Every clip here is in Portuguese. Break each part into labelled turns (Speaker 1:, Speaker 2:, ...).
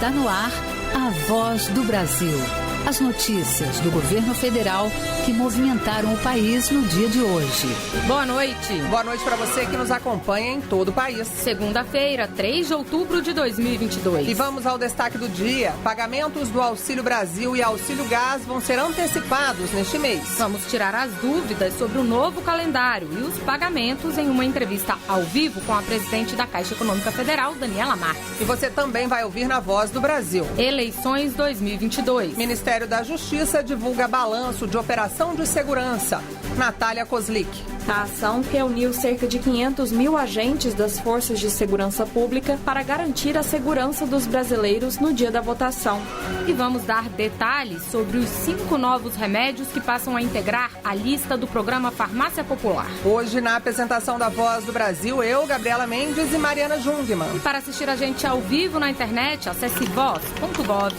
Speaker 1: Está no ar a Voz do Brasil. As notícias do governo federal que movimentaram o país no dia de hoje.
Speaker 2: Boa noite.
Speaker 3: Boa noite para você que nos acompanha em todo o país.
Speaker 2: Segunda-feira, 3 de outubro de 2022.
Speaker 3: E vamos ao destaque do dia. Pagamentos do Auxílio Brasil e Auxílio Gás vão ser antecipados neste mês.
Speaker 2: Vamos tirar as dúvidas sobre o novo calendário e os pagamentos em uma entrevista ao vivo com a presidente da Caixa Econômica Federal, Daniela Marques.
Speaker 3: E você também vai ouvir na Voz do Brasil.
Speaker 2: Eleições 2022.
Speaker 3: Ministério da Justiça divulga balanço de operação de segurança. Natália Kozlik.
Speaker 4: A ação reuniu cerca de 500 mil agentes das forças de segurança pública para garantir a segurança dos brasileiros no dia da votação.
Speaker 2: E vamos dar detalhes sobre os 5 novos remédios que passam a integrar a lista do programa Farmácia Popular.
Speaker 3: Hoje, na apresentação da Voz do Brasil, eu, Gabriela Mendes e Mariana Jungmann.
Speaker 2: E para assistir a gente ao vivo na internet, acesse voz.gov.br.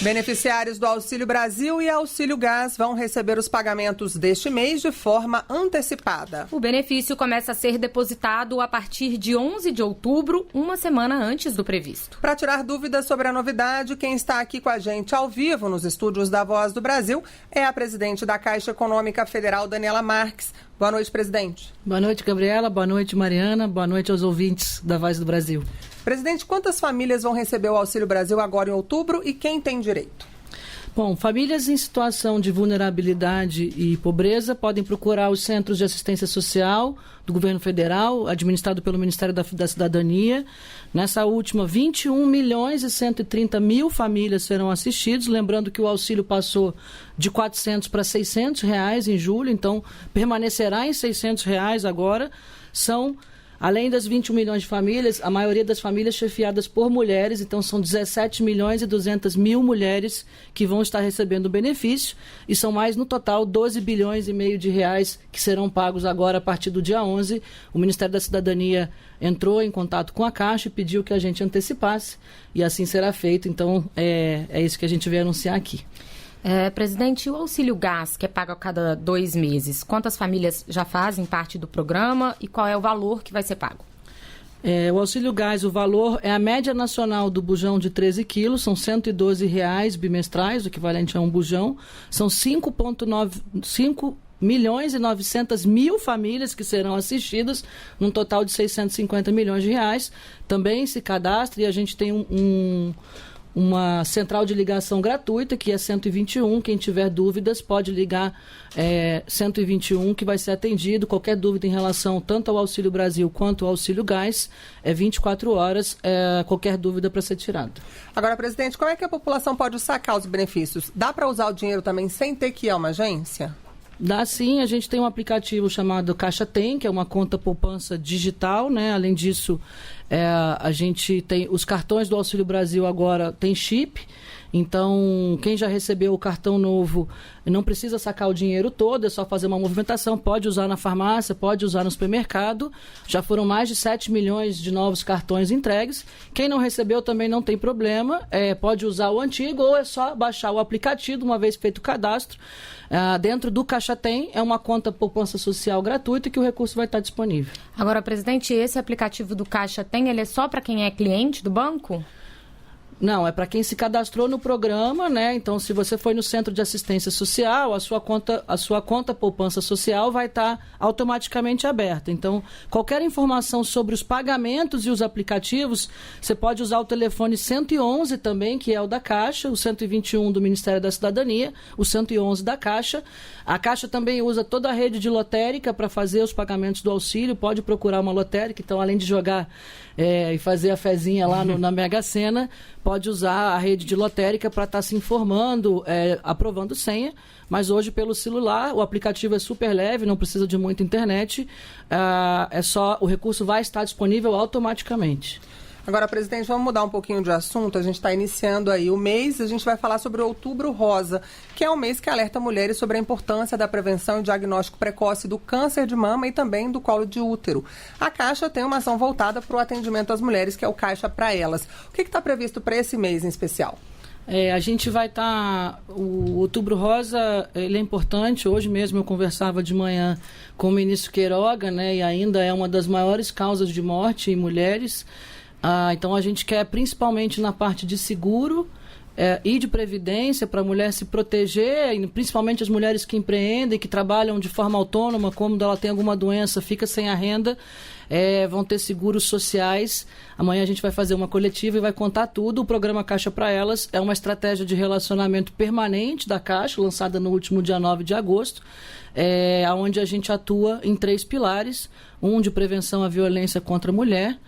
Speaker 3: Beneficiários do Auxílio Brasil e Auxílio Gás vão receber os pagamentos deste mês de forma antecipada.
Speaker 2: O benefício começa a ser depositado a partir de 11 de outubro, uma semana antes do previsto.
Speaker 3: Para tirar dúvidas sobre a novidade, quem está aqui com a gente ao vivo nos estúdios da Voz do Brasil é a presidente da Caixa Econômica Federal, Daniela Marques. Boa noite, presidente.
Speaker 5: Boa noite, Gabriela. Boa noite, Mariana. Boa noite aos ouvintes da Voz do Brasil.
Speaker 3: Presidente, quantas famílias vão receber o Auxílio Brasil agora em outubro e quem tem direito?
Speaker 5: Bom, famílias em situação de vulnerabilidade e pobreza podem procurar os centros de assistência social do governo federal, administrado pelo Ministério da Cidadania. Nessa última, 21 milhões e 130 mil famílias serão assistidos. Lembrando que o auxílio passou de R$400 para R$600 em julho, então permanecerá em R$600 agora. Além das 21 milhões de famílias, a maioria das famílias chefiadas por mulheres, então são 17 milhões e 200 mil mulheres que vão estar recebendo o benefício e são mais, no total, 12 bilhões e meio de reais que serão pagos agora a partir do dia 11. O Ministério da Cidadania entrou em contato com a Caixa e pediu que a gente antecipasse e assim será feito, então é isso que a gente veio anunciar aqui.
Speaker 2: Presidente, o Auxílio Gás, que é pago a cada 2 meses, quantas famílias já fazem parte do programa e qual é o valor que vai ser pago?
Speaker 5: O Auxílio Gás, o valor é a média nacional do bujão de 13 quilos, são R$112 bimestrais, o equivalente a um bujão, são 5 milhões e 900 mil famílias que serão assistidas, num total de 650 milhões de reais. Também se cadastra e a gente tem uma central de ligação gratuita, que é 121. Quem tiver dúvidas pode ligar 121, que vai ser atendido. Qualquer dúvida em relação tanto ao Auxílio Brasil quanto ao Auxílio Gás, 24 horas, qualquer dúvida para ser tirada.
Speaker 3: Agora, presidente, como é que a população pode sacar os benefícios? Dá para usar o dinheiro também sem ter que ir a uma agência?
Speaker 5: Dá sim, a gente tem um aplicativo chamado Caixa Tem, que é uma conta poupança digital, né? Além disso, a gente tem os cartões do Auxílio Brasil agora tem chip, então quem já recebeu o cartão novo não precisa sacar o dinheiro todo, é só fazer uma movimentação, pode usar na farmácia, pode usar no supermercado. Já foram mais de 7 milhões de novos cartões entregues. Quem não recebeu também não tem problema, pode usar o antigo ou é só baixar o aplicativo, uma vez feito o cadastro. Dentro do Caixa Tem, é uma conta poupança social gratuita que o recurso vai estar disponível.
Speaker 2: Agora, presidente, esse aplicativo do Caixa Tem, ele é só para quem é cliente do banco?
Speaker 5: Não, é para quem se cadastrou no programa, né? Então, se você foi no centro de assistência social, a sua conta poupança social vai estar automaticamente aberta. Então, qualquer informação sobre os pagamentos e os aplicativos, você pode usar o telefone 111 também, que é o da Caixa, o 121 do Ministério da Cidadania, o 111 da Caixa. A Caixa também usa toda a rede de lotérica para fazer os pagamentos do auxílio, pode procurar uma lotérica, então, além de jogar e fazer a fezinha lá na Mega Sena, pode usar a rede de lotérica para estar se informando, aprovando senha, mas hoje pelo celular, o aplicativo é super leve, não precisa de muita internet, o recurso vai estar disponível automaticamente.
Speaker 3: Agora, presidente, vamos mudar um pouquinho de assunto. A gente está iniciando aí o mês, a gente vai falar sobre o Outubro Rosa, que é um mês que alerta mulheres sobre a importância da prevenção e diagnóstico precoce do câncer de mama e também do colo de útero. A Caixa tem uma ação voltada para o atendimento às mulheres, que é o Caixa para Elas. O que está previsto para esse mês em especial?
Speaker 5: A gente vai estar... O Outubro Rosa, ele é importante. Hoje mesmo eu conversava de manhã com o ministro Queiroga, né? E ainda é uma das maiores causas de morte em mulheres. Então a gente quer, principalmente na parte de seguro e de previdência, para a mulher se proteger, e principalmente as mulheres que empreendem, que trabalham de forma autônoma, quando ela tem alguma doença, fica sem a renda, vão ter seguros sociais. Amanhã a gente vai fazer uma coletiva e vai contar tudo. O programa Caixa para Elas é uma estratégia de relacionamento permanente da Caixa, lançada no último dia 9 de agosto, onde a gente atua em 3 pilares: um de prevenção à violência contra a mulher,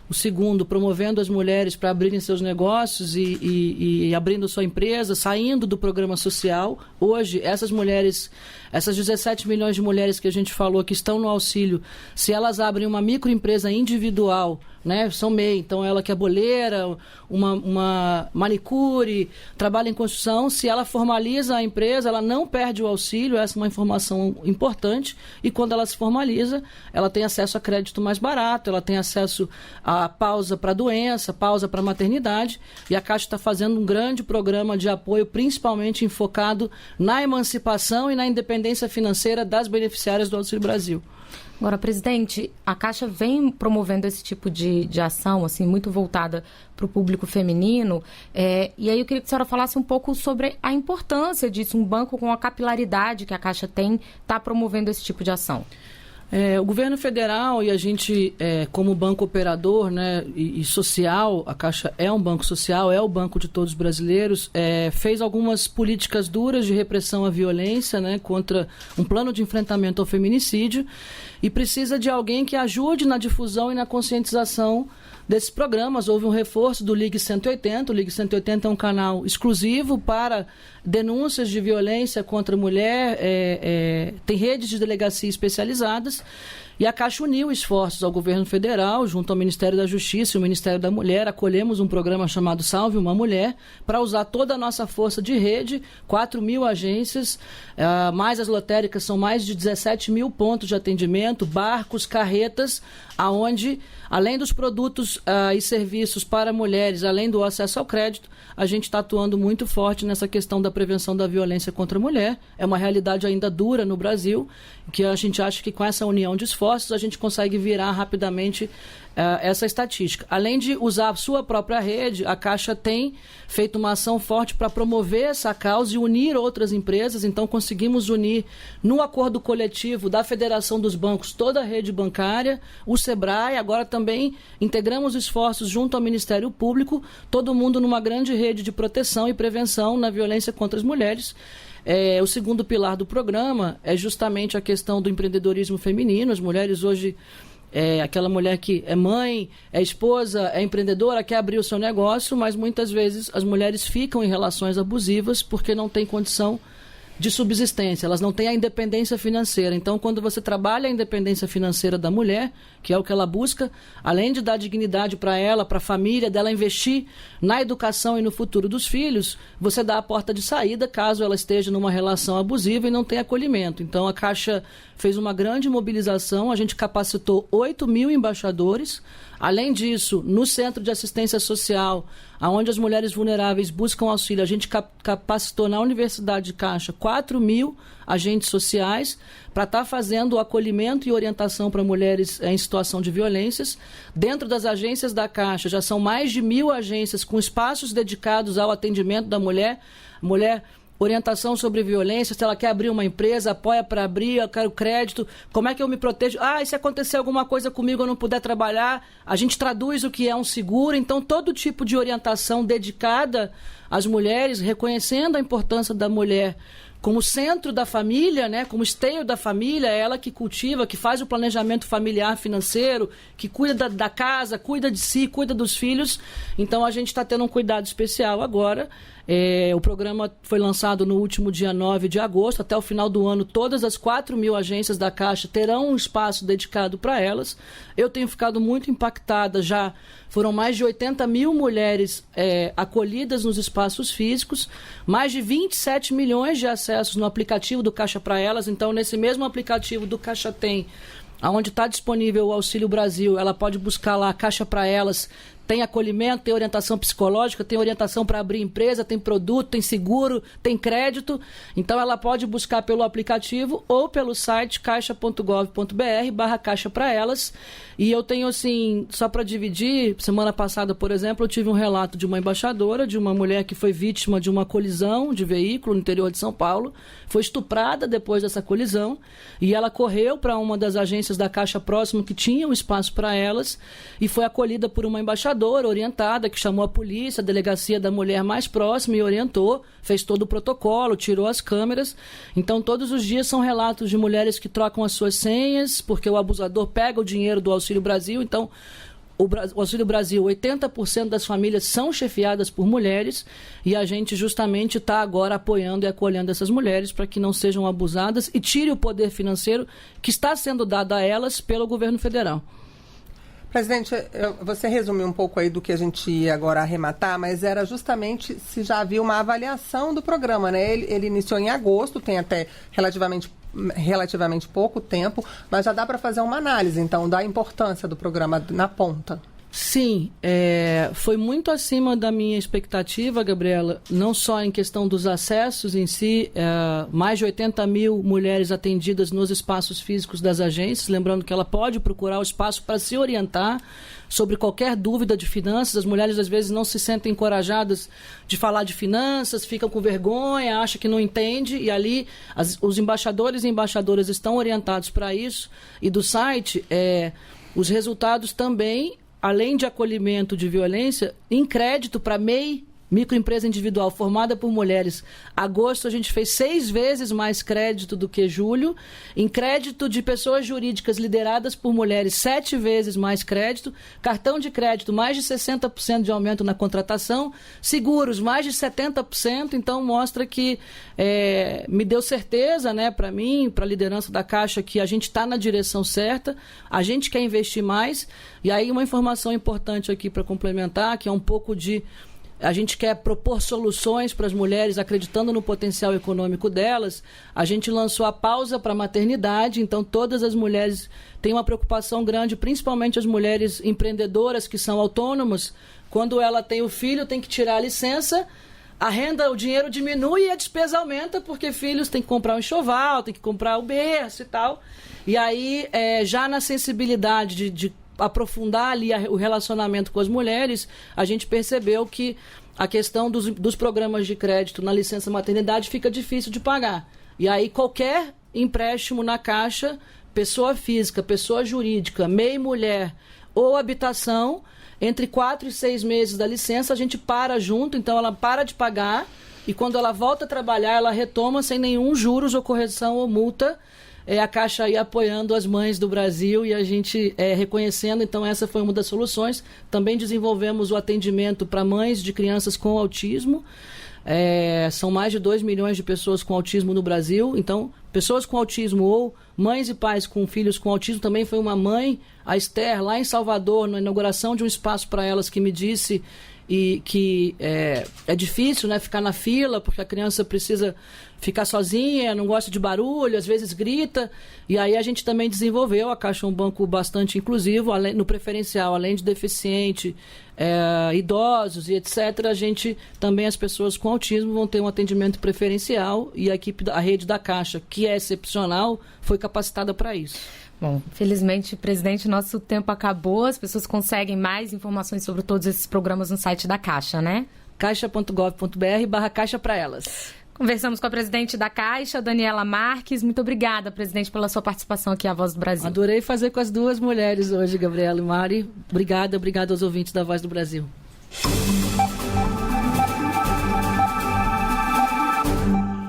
Speaker 5: o segundo, promovendo as mulheres para abrirem seus negócios e abrindo sua empresa, saindo do programa social. Hoje, essas mulheres, essas 17 milhões de mulheres que a gente falou que estão no auxílio, se elas abrem uma microempresa individual, né, são MEI, então ela que é boleira, uma manicure, trabalha em construção, se ela formaliza a empresa, ela não perde o auxílio. Essa é uma informação importante. E quando ela se formaliza, ela tem acesso a crédito mais barato, ela tem acesso a pausa para doença, pausa para maternidade, e a Caixa está fazendo um grande programa de apoio, principalmente enfocado na emancipação e na independência financeira das beneficiárias do Auxílio Brasil.
Speaker 2: Agora, presidente, a Caixa vem promovendo esse tipo de ação, assim, muito voltada para o público feminino, e aí eu queria que a senhora falasse um pouco sobre a importância disso, um banco com a capilaridade que a Caixa tem, está promovendo esse tipo de ação.
Speaker 5: O governo federal e a gente, como banco operador, né, e social, a Caixa é um banco social, é o banco de todos os brasileiros, fez algumas políticas duras de repressão à violência, né, contra um plano de enfrentamento ao feminicídio, e precisa de alguém que ajude na difusão e na conscientização desses programas. Houve um reforço do Ligue 180. O Ligue 180 é um canal exclusivo para denúncias de violência contra a mulher, tem redes de delegacia especializadas, e a Caixa uniu esforços ao governo federal, junto ao Ministério da Justiça e o Ministério da Mulher. Acolhemos um programa chamado Salve uma Mulher, para usar toda a nossa força de rede, 4 mil agências, mais as lotéricas, são mais de 17 mil pontos de atendimento, barcos, carretas, aonde, além dos produtos e serviços para mulheres, além do acesso ao crédito, a gente está atuando muito forte nessa questão da prevenção da violência contra a mulher. É uma realidade ainda dura no Brasil, que a gente acha que com essa união de esforços a gente consegue virar rapidamente essa estatística. Além de usar a sua própria rede, a Caixa tem feito uma ação forte para promover essa causa e unir outras empresas. Então conseguimos unir no acordo coletivo da Federação dos Bancos toda a rede bancária, o Sebrae. Agora também integramos esforços junto ao Ministério Público, todo mundo numa grande rede de proteção e prevenção na violência contra as mulheres. O segundo pilar do programa é justamente a questão do empreendedorismo feminino. As mulheres hoje, aquela mulher que é mãe, é esposa, é empreendedora, quer abrir o seu negócio, mas muitas vezes as mulheres ficam em relações abusivas porque não têm condição de subsistência, elas não têm a independência financeira. Então, quando você trabalha a independência financeira da mulher, que é o que ela busca, além de dar dignidade para ela, para a família, dela investir na educação e no futuro dos filhos, você dá a porta de saída caso ela esteja numa relação abusiva e não tenha acolhimento. Então, a Caixa fez uma grande mobilização, a gente capacitou 8 mil embaixadores. Além disso, no Centro de Assistência Social, onde as mulheres vulneráveis buscam auxílio, a gente capacitou na Universidade de Caixa 4 mil agentes sociais para estar fazendo o acolhimento e orientação para mulheres em situação de violências. Dentro das agências da Caixa, já são mais de 1.000 agências com espaços dedicados ao atendimento da mulher. Orientação sobre violência, se ela quer abrir uma empresa, apoia para abrir, eu quero crédito, como é que eu me protejo? E se acontecer alguma coisa comigo, eu não puder trabalhar, a gente traduz o que é um seguro. Então, todo tipo de orientação dedicada às mulheres, reconhecendo a importância da mulher como centro da família, né, como esteio da família, é ela que cultiva, que faz o planejamento familiar financeiro, que cuida da casa, cuida de si, cuida dos filhos. Então, a gente está tendo um cuidado especial agora. O programa foi lançado no último dia 9 de agosto. Até o final do ano, todas as 4 mil agências da Caixa terão um espaço dedicado para elas. Eu tenho ficado muito impactada. Já foram mais de 80 mil mulheres acolhidas nos espaços físicos, mais de 27 milhões de acessos no aplicativo do Caixa para Elas. Então, nesse mesmo aplicativo do Caixa Tem, onde está disponível o Auxílio Brasil, ela pode buscar lá a Caixa para Elas. Tem acolhimento, tem orientação psicológica, tem orientação para abrir empresa, tem produto, tem seguro, tem crédito. Então ela pode buscar pelo aplicativo ou pelo site caixa.gov.br/caixa para elas. E eu tenho assim, só para dividir, semana passada, por exemplo, eu tive um relato de uma embaixadora, de uma mulher que foi vítima de uma colisão de veículo no interior de São Paulo, foi estuprada depois dessa colisão e ela correu para uma das agências da Caixa próximo que tinha um espaço para elas e foi acolhida por uma embaixadora orientada, que chamou a polícia, a delegacia da mulher mais próxima e orientou, fez todo o protocolo, tirou as câmeras. Então, todos os dias são relatos de mulheres que trocam as suas senhas, porque o abusador pega o dinheiro do Auxílio Brasil. Então, o Auxílio Brasil, 80% das famílias são chefiadas por mulheres e a gente justamente está agora apoiando e acolhendo essas mulheres para que não sejam abusadas e tire o poder financeiro que está sendo dado a elas pelo governo federal.
Speaker 3: Presidente, você resumiu um pouco aí do que a gente ia agora arrematar, mas era justamente se já havia uma avaliação do programa, né? Ele iniciou em agosto, tem até relativamente pouco tempo, mas já dá para fazer uma análise, então, da importância do programa na ponta.
Speaker 5: Sim, foi muito acima da minha expectativa, Gabriela, não só em questão dos acessos em si, mais de 80 mil mulheres atendidas nos espaços físicos das agências, lembrando que ela pode procurar o espaço para se orientar sobre qualquer dúvida de finanças. As mulheres às vezes não se sentem encorajadas de falar de finanças, ficam com vergonha, acham que não entende, e ali os embaixadores e embaixadoras estão orientados para isso, e do site, os resultados também, além de acolhimento de violência, em crédito para MEI, microempresa individual formada por mulheres. Agosto a gente fez 6 vezes mais crédito do que julho. Em crédito de pessoas jurídicas lideradas por mulheres, 7 vezes mais crédito. Cartão de crédito, mais de 60% de aumento na contratação. Seguros, mais de 70%. Então mostra que me deu certeza, né, para mim, para a liderança da Caixa, que a gente está na direção certa. A gente quer investir mais. E aí uma informação importante aqui para complementar, que é um pouco de... A gente quer propor soluções para as mulheres, acreditando no potencial econômico delas. A gente lançou a pausa para a maternidade, então todas as mulheres têm uma preocupação grande, principalmente as mulheres empreendedoras que são autônomas. Quando ela tem o filho, tem que tirar a licença, a renda, o dinheiro diminui e a despesa aumenta, porque filhos têm que comprar um enxoval, tem que comprar o berço e tal. E aí, já na sensibilidade de aprofundar ali o relacionamento com as mulheres, a gente percebeu que a questão dos programas de crédito na licença maternidade fica difícil de pagar. E aí qualquer empréstimo na Caixa, pessoa física, pessoa jurídica, MEI mulher ou habitação, entre 4 e 6 meses da licença, a gente para junto, então ela para de pagar e quando ela volta a trabalhar, ela retoma sem nenhum juros ou correção ou multa. A Caixa aí apoiando as mães do Brasil e a gente reconhecendo, então essa foi uma das soluções. Também desenvolvemos o atendimento para mães de crianças com autismo. São mais de 2 milhões de pessoas com autismo no Brasil, então pessoas com autismo ou mães e pais com filhos com autismo. Também foi uma mãe, a Esther, lá em Salvador, na inauguração de um espaço para elas, que me disse que é difícil, né, ficar na fila, porque a criança precisa ficar sozinha, não gosta de barulho, às vezes grita. E aí a gente também desenvolveu, a Caixa é um banco bastante inclusivo, no preferencial, além de deficiente, idosos e etc., a gente também, as pessoas com autismo vão ter um atendimento preferencial e a rede da Caixa, que é excepcional, foi capacitada para isso.
Speaker 2: Bom, felizmente, presidente, nosso tempo acabou. As pessoas conseguem mais informações sobre todos esses programas no site da Caixa, né?
Speaker 5: caixa.gov.br/caixa para elas.
Speaker 2: Conversamos com a presidente da Caixa, Daniela Marques. Muito obrigada, presidente, pela sua participação aqui à Voz do Brasil.
Speaker 5: Adorei fazer com as duas mulheres hoje, Gabriela e Mari. Obrigada aos ouvintes da Voz do Brasil.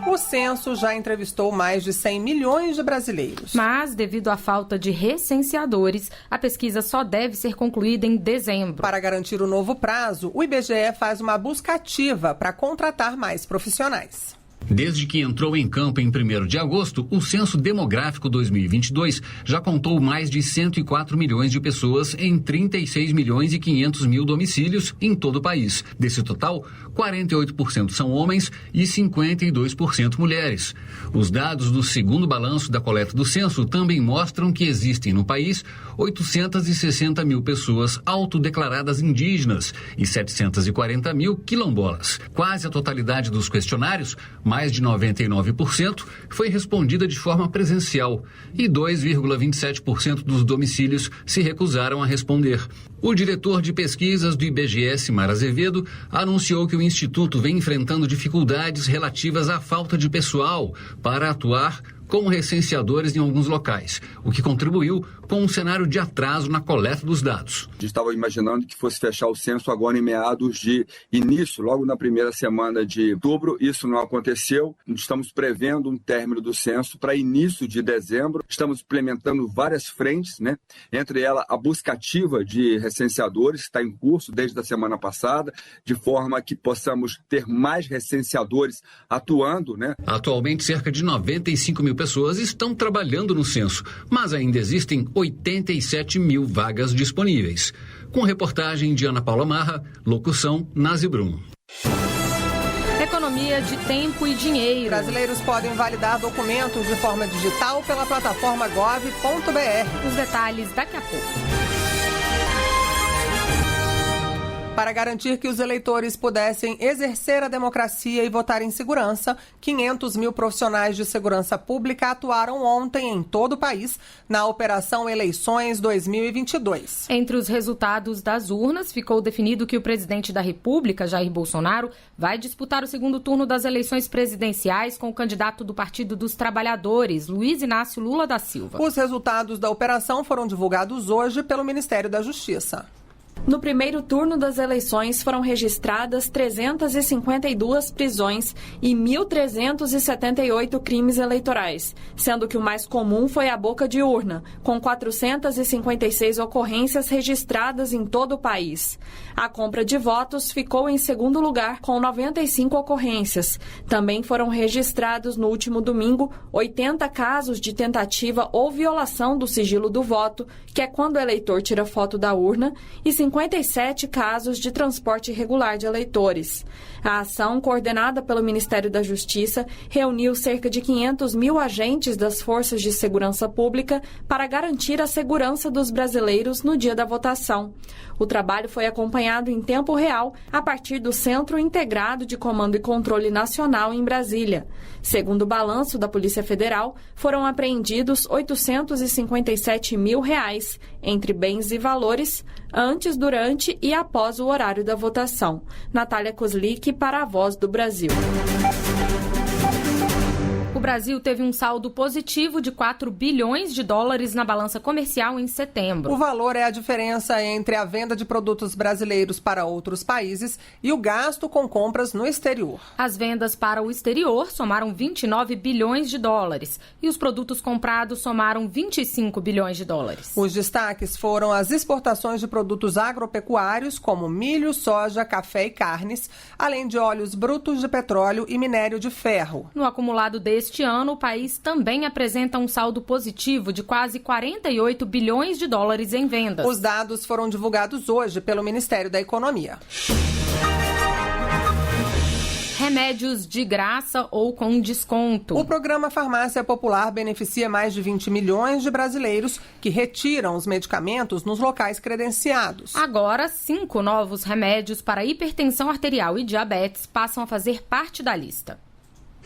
Speaker 3: O censo já entrevistou mais de 100 milhões de brasileiros.
Speaker 2: Mas, devido à falta de recenseadores, a pesquisa só deve ser concluída em dezembro.
Speaker 3: Para garantir o novo prazo, o IBGE faz uma busca ativa para contratar mais profissionais.
Speaker 6: Desde que entrou em campo em 1º de agosto, o Censo Demográfico 2022 já contou mais de 104 milhões de pessoas em 36 milhões e 500 mil domicílios em todo o país. Desse total, 48% são homens e 52% mulheres. Os dados do segundo balanço da coleta do censo também mostram que existem no país 860 mil pessoas autodeclaradas indígenas e 740 mil quilombolas. Quase a totalidade dos questionários, mais de 99%, foi respondida de forma presencial e 2,27% dos domicílios se recusaram a responder. O diretor de pesquisas do IBGE, Simar Azevedo, anunciou que o Instituto vem enfrentando dificuldades relativas à falta de pessoal para atuar como recenseadores em alguns locais, o que contribuiu com um cenário de atraso na coleta dos dados.
Speaker 7: A gente estava imaginando que fosse fechar o censo agora em meados de início, logo na primeira semana de outubro. Isso não aconteceu. Estamos prevendo um término do censo para início de dezembro. Estamos implementando várias frentes, né? Entre elas a busca ativa de recenseadores, está em curso desde a semana passada, de forma que possamos ter mais recenseadores atuando, né?
Speaker 6: Atualmente, cerca de 95 mil pessoas estão trabalhando no censo, mas ainda existem 87 mil vagas disponíveis. Com reportagem de Ana Paula Marra, locução Nazi Brum.
Speaker 2: Economia de tempo e dinheiro.
Speaker 3: Brasileiros podem validar documentos de forma digital pela plataforma gov.br.
Speaker 2: Os detalhes daqui a pouco.
Speaker 3: Para garantir que os eleitores pudessem exercer a democracia e votar em segurança, 500 mil profissionais de segurança pública atuaram ontem em todo o país na Operação Eleições 2022.
Speaker 2: Entre os resultados das urnas, ficou definido que o presidente da República, Jair Bolsonaro, vai disputar o segundo turno das eleições presidenciais com o candidato do Partido dos Trabalhadores, Luiz Inácio Lula da Silva.
Speaker 3: Os resultados da operação foram divulgados hoje pelo Ministério da Justiça.
Speaker 4: No primeiro turno das eleições foram registradas 352 prisões e 1.378 crimes eleitorais, sendo que o mais comum foi a boca de urna, com 456 ocorrências registradas em todo o país. A compra de votos ficou em segundo lugar, com 95 ocorrências. Também foram registrados no último domingo 80 casos de tentativa ou violação do sigilo do voto, que é quando o eleitor tira foto da urna, e 57 casos de transporte irregular de eleitores. A ação, coordenada pelo Ministério da Justiça, reuniu cerca de 500 mil agentes das forças de segurança pública para garantir a segurança dos brasileiros no dia da votação. O trabalho foi acompanhado em tempo real a partir do Centro Integrado de Comando e Controle Nacional em Brasília. Segundo o balanço da Polícia Federal, foram apreendidos R$ 857 mil entre bens e valores antes, durante e após o horário da votação. Natália Kozlik para a Voz do Brasil.
Speaker 2: O Brasil teve um saldo positivo de 4 bilhões de dólares na balança comercial em setembro.
Speaker 3: O valor é a diferença entre a venda de produtos brasileiros para outros países e o gasto com compras no exterior.
Speaker 2: As vendas para o exterior somaram 29 bilhões de dólares e os produtos comprados somaram 25 bilhões de dólares.
Speaker 3: Os destaques foram as exportações de produtos agropecuários, como milho, soja, café e carnes, além de óleos brutos de petróleo e minério de ferro.
Speaker 2: No acumulado deste ano, o país também apresenta um saldo positivo de quase 48 bilhões de dólares em vendas.
Speaker 3: Os dados foram divulgados hoje pelo Ministério da Economia.
Speaker 2: Remédios de graça ou com desconto.
Speaker 3: O programa Farmácia Popular beneficia mais de 20 milhões de brasileiros que retiram os medicamentos nos locais credenciados.
Speaker 2: Agora, 5 novos remédios para hipertensão arterial e diabetes passam a fazer parte da lista.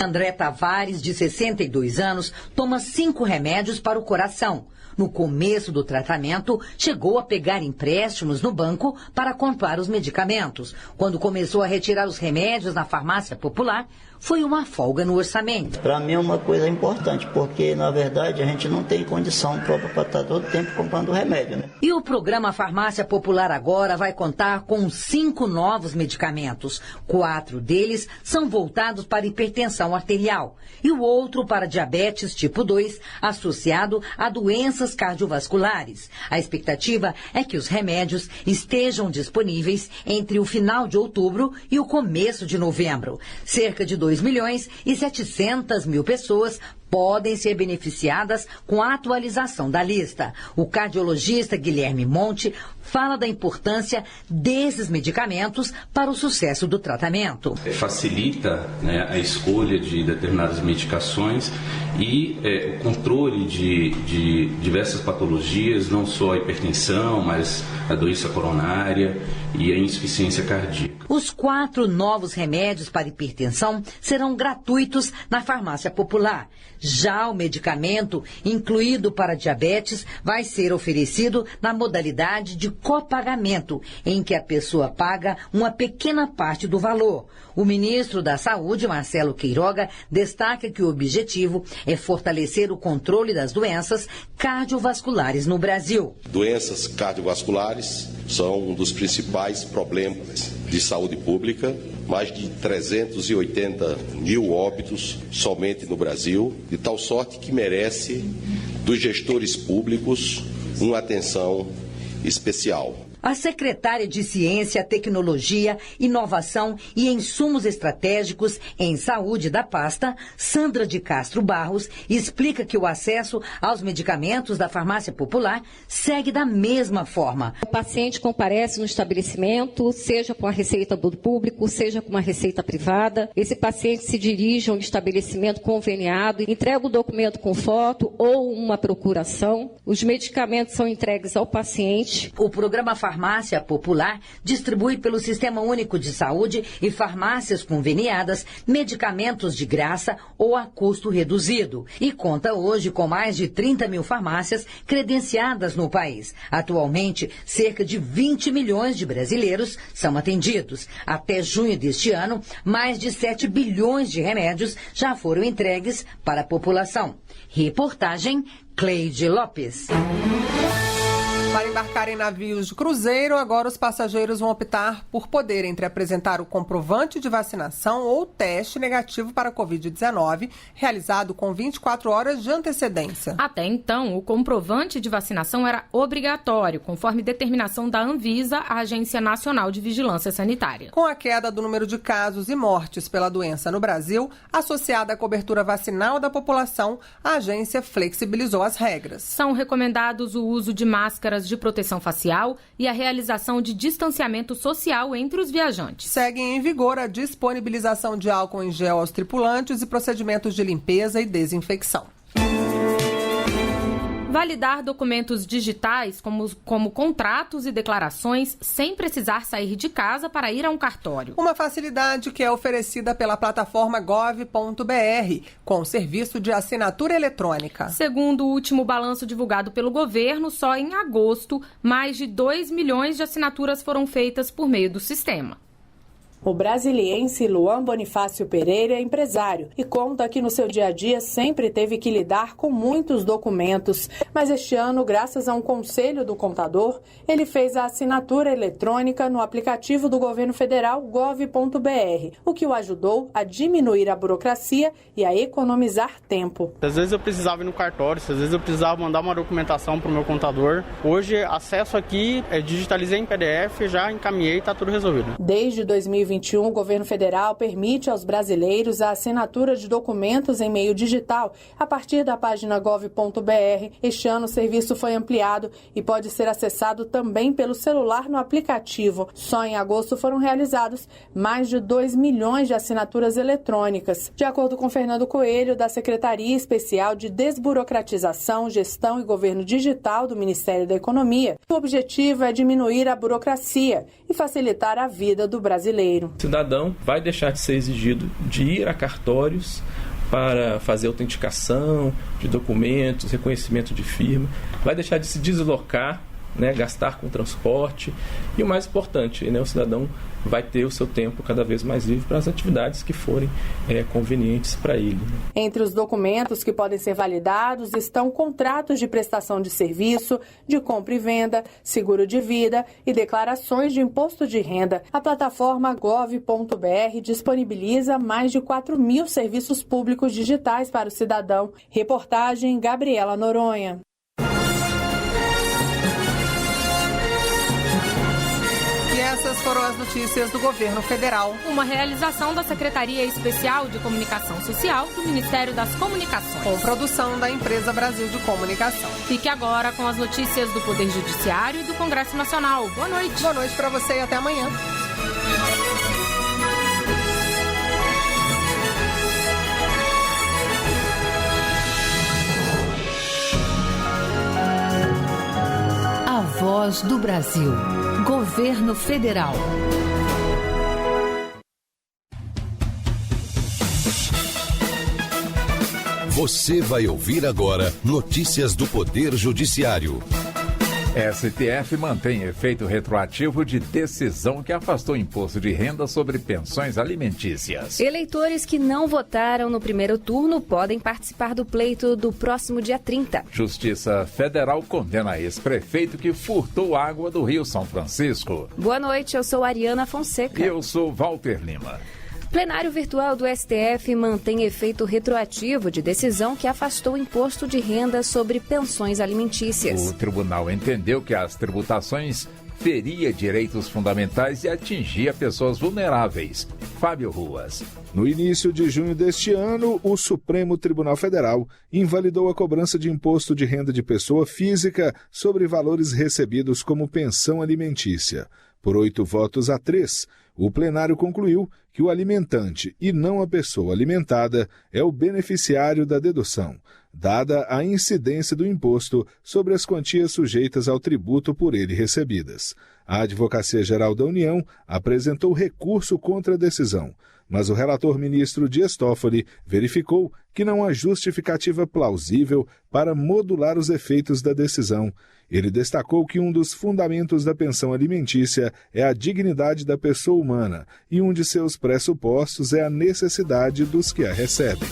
Speaker 8: André Tavares, de 62 anos, toma 5 remédios para o coração. No começo do tratamento, chegou a pegar empréstimos no banco para comprar os medicamentos. Quando começou a retirar os remédios na farmácia popular, foi uma folga no orçamento.
Speaker 9: Para mim é uma coisa importante, porque, na verdade, a gente não tem condição própria para estar todo tempo comprando remédio, né?
Speaker 8: E o programa Farmácia Popular agora vai contar com 5 novos medicamentos. 4 deles são voltados para hipertensão arterial e o outro para diabetes tipo 2, associado a doenças cardiovasculares. A expectativa é que os remédios estejam disponíveis entre o final de outubro e o começo de novembro. Cerca de 2.700.000 pessoas podem ser beneficiadas com a atualização da lista. O cardiologista Guilherme Monte fala da importância desses medicamentos para o sucesso do tratamento.
Speaker 10: Facilita, né, a escolha de determinadas medicações e o controle de diversas patologias, não só a hipertensão, mas a doença coronária e a insuficiência cardíaca.
Speaker 8: Os 4 novos remédios para hipertensão serão gratuitos na farmácia popular. Já o medicamento incluído para diabetes vai ser oferecido na modalidade de copagamento, em que a pessoa paga uma pequena parte do valor. O ministro da Saúde, Marcelo Queiroga, destaca que o objetivo é fortalecer o controle das doenças cardiovasculares no Brasil.
Speaker 11: Doenças cardiovasculares são um dos principais problemas de saúde pública. Mais de 380 mil óbitos somente no Brasil, de tal sorte que merece dos gestores públicos uma atenção especial.
Speaker 8: A secretária de Ciência, Tecnologia, Inovação e Insumos Estratégicos em Saúde da pasta, Sandra de Castro Barros, explica que o acesso aos medicamentos da farmácia popular segue da mesma forma.
Speaker 12: O paciente comparece no estabelecimento, seja com a receita do público, seja com uma receita privada. Esse paciente se dirige a um estabelecimento conveniado, entrega o documento com foto ou uma procuração. Os medicamentos são entregues ao paciente.
Speaker 8: O programa Farmácia Popular distribui pelo Sistema Único de Saúde e farmácias conveniadas medicamentos de graça ou a custo reduzido e conta hoje com mais de 30 mil farmácias credenciadas no país. Atualmente, cerca de 20 milhões de brasileiros são atendidos. Até junho deste ano, mais de 7 bilhões de remédios já foram entregues para a população. Reportagem Cleide Lopes.
Speaker 3: Para embarcar em navios de cruzeiro, agora os passageiros vão optar por poder entre apresentar o comprovante de vacinação ou teste negativo para a Covid-19, realizado com 24 horas de antecedência.
Speaker 2: Até então, o comprovante de vacinação era obrigatório, conforme determinação da Anvisa, a Agência Nacional de Vigilância Sanitária.
Speaker 3: Com a queda do número de casos e mortes pela doença no Brasil, associada à cobertura vacinal da população, a agência flexibilizou as regras.
Speaker 2: São recomendados o uso de máscaras de proteção facial e a realização de distanciamento social entre os viajantes.
Speaker 3: Seguem em vigor a disponibilização de álcool em gel aos tripulantes e procedimentos de limpeza e desinfecção.
Speaker 2: Validar documentos digitais, como contratos e declarações, sem precisar sair de casa para ir a um cartório.
Speaker 3: Uma facilidade que é oferecida pela plataforma gov.br, com serviço de assinatura eletrônica.
Speaker 2: Segundo o último balanço divulgado pelo governo, só em agosto, mais de 2 milhões de assinaturas foram feitas por meio do sistema.
Speaker 13: O brasiliense Luan Bonifácio Pereira é empresário e conta que no seu dia a dia sempre teve que lidar com muitos documentos. Mas este ano, graças a um conselho do contador, ele fez a assinatura eletrônica no aplicativo do governo federal gov.br, o que o ajudou a diminuir a burocracia e a economizar tempo.
Speaker 14: Às vezes eu precisava ir no cartório, às vezes eu precisava mandar uma documentação para o meu contador. Hoje, acesso aqui, digitalizei em PDF, já encaminhei e está tudo resolvido.
Speaker 13: Desde 2021, o governo federal permite aos brasileiros a assinatura de documentos em meio digital a partir da página gov.br. Este ano o serviço foi ampliado e pode ser acessado também pelo celular no aplicativo. Só em agosto foram realizados mais de 2 milhões de assinaturas eletrônicas. De acordo com Fernando Coelho, da Secretaria Especial de Desburocratização, Gestão e Governo Digital do Ministério da Economia, o objetivo é diminuir a burocracia e facilitar a vida do brasileiro.
Speaker 15: O cidadão vai deixar de ser exigido de ir a cartórios para fazer autenticação de documentos, reconhecimento de firma, vai deixar de se deslocar, gastar com transporte e o mais importante, o cidadão vai ter o seu tempo cada vez mais livre para as atividades que forem convenientes para ele.
Speaker 13: Entre os documentos que podem ser validados estão contratos de prestação de serviço, de compra e venda, seguro de vida e declarações de imposto de renda. A plataforma gov.br disponibiliza mais de 4 mil serviços públicos digitais para o cidadão. Reportagem Gabriela Noronha.
Speaker 3: Essas Essas foram as notícias do Governo Federal.
Speaker 2: Uma realização da Secretaria Especial de Comunicação Social do Ministério das Comunicações.
Speaker 3: Com produção da Empresa Brasil de Comunicação.
Speaker 2: Fique agora com as notícias do Poder Judiciário e do Congresso Nacional. Boa noite.
Speaker 3: Boa noite para você e até amanhã.
Speaker 1: A Voz do Brasil. Governo Federal.
Speaker 16: Você vai ouvir agora notícias do Poder Judiciário.
Speaker 17: STF mantém efeito retroativo de decisão que afastou imposto de renda sobre pensões alimentícias.
Speaker 18: Eleitores que não votaram no primeiro turno podem participar do pleito do próximo dia 30.
Speaker 17: Justiça Federal condena ex-prefeito que furtou água do Rio São Francisco.
Speaker 18: Boa noite, eu sou Ariana Fonseca.
Speaker 17: E eu sou Walter Lima.
Speaker 18: Plenário virtual do STF mantém efeito retroativo de decisão que afastou o imposto de renda sobre pensões alimentícias.
Speaker 17: O tribunal entendeu que as tributações feria direitos fundamentais e atingia pessoas vulneráveis. Fábio Ruas.
Speaker 19: No início de junho deste ano, o Supremo Tribunal Federal invalidou a cobrança de imposto de renda de pessoa física sobre valores recebidos como pensão alimentícia. Por 8-3, o plenário concluiu que o alimentante e não a pessoa alimentada é o beneficiário da dedução, dada a incidência do imposto sobre as quantias sujeitas ao tributo por ele recebidas. A Advocacia Geral da União apresentou recurso contra a decisão, mas o relator ministro Dias Toffoli verificou que não há justificativa plausível para modular os efeitos da decisão. Ele destacou que um dos fundamentos da pensão alimentícia é a dignidade da pessoa humana e um de seus pressupostos é a necessidade dos que a recebem.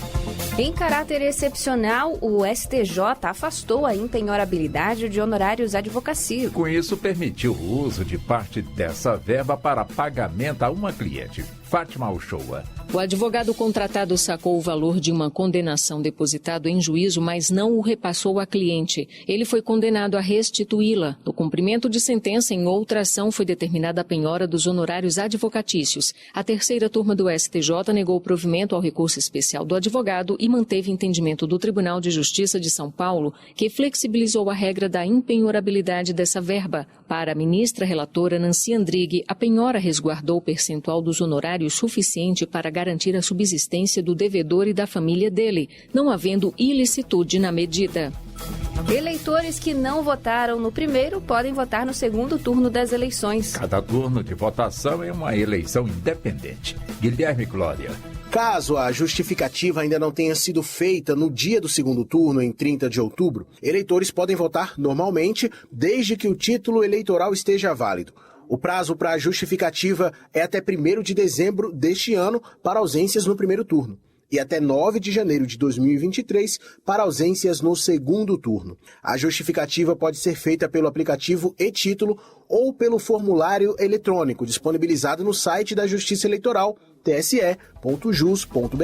Speaker 18: Em caráter excepcional, o STJ afastou a impenhorabilidade de honorários advocacia.
Speaker 17: Com isso, permitiu o uso de parte dessa verba para pagamento a uma cliente. Fátima Uchoa.
Speaker 20: O advogado contratado sacou o valor de uma condenação depositado em juízo, mas não o repassou à cliente. Ele foi condenado a restituí-la. No cumprimento de sentença, em outra ação, foi determinada a penhora dos honorários advocatícios. A terceira turma do STJ negou provimento ao recurso especial do advogado e manteve entendimento do Tribunal de Justiça de São Paulo, que flexibilizou a regra da impenhorabilidade dessa verba. Para a ministra relatora Nancy Andrighi, a penhora resguardou o percentual dos honorários suficiente para garantir a subsistência do devedor e da família dele, não havendo ilicitude na medida.
Speaker 18: Eleitores que não votaram no primeiro podem votar no segundo turno das eleições.
Speaker 17: Cada turno de votação é uma eleição independente. Guilherme Glória.
Speaker 21: Caso a justificativa ainda não tenha sido feita no dia do segundo turno, em 30 de outubro, eleitores podem votar normalmente, desde que o título eleitoral esteja válido. O prazo para a justificativa é até 1º de dezembro deste ano para ausências no primeiro turno e até 9 de janeiro de 2023 para ausências no segundo turno. A justificativa pode ser feita pelo aplicativo e-Título ou pelo formulário eletrônico disponibilizado no site da Justiça Eleitoral, tse.jus.br.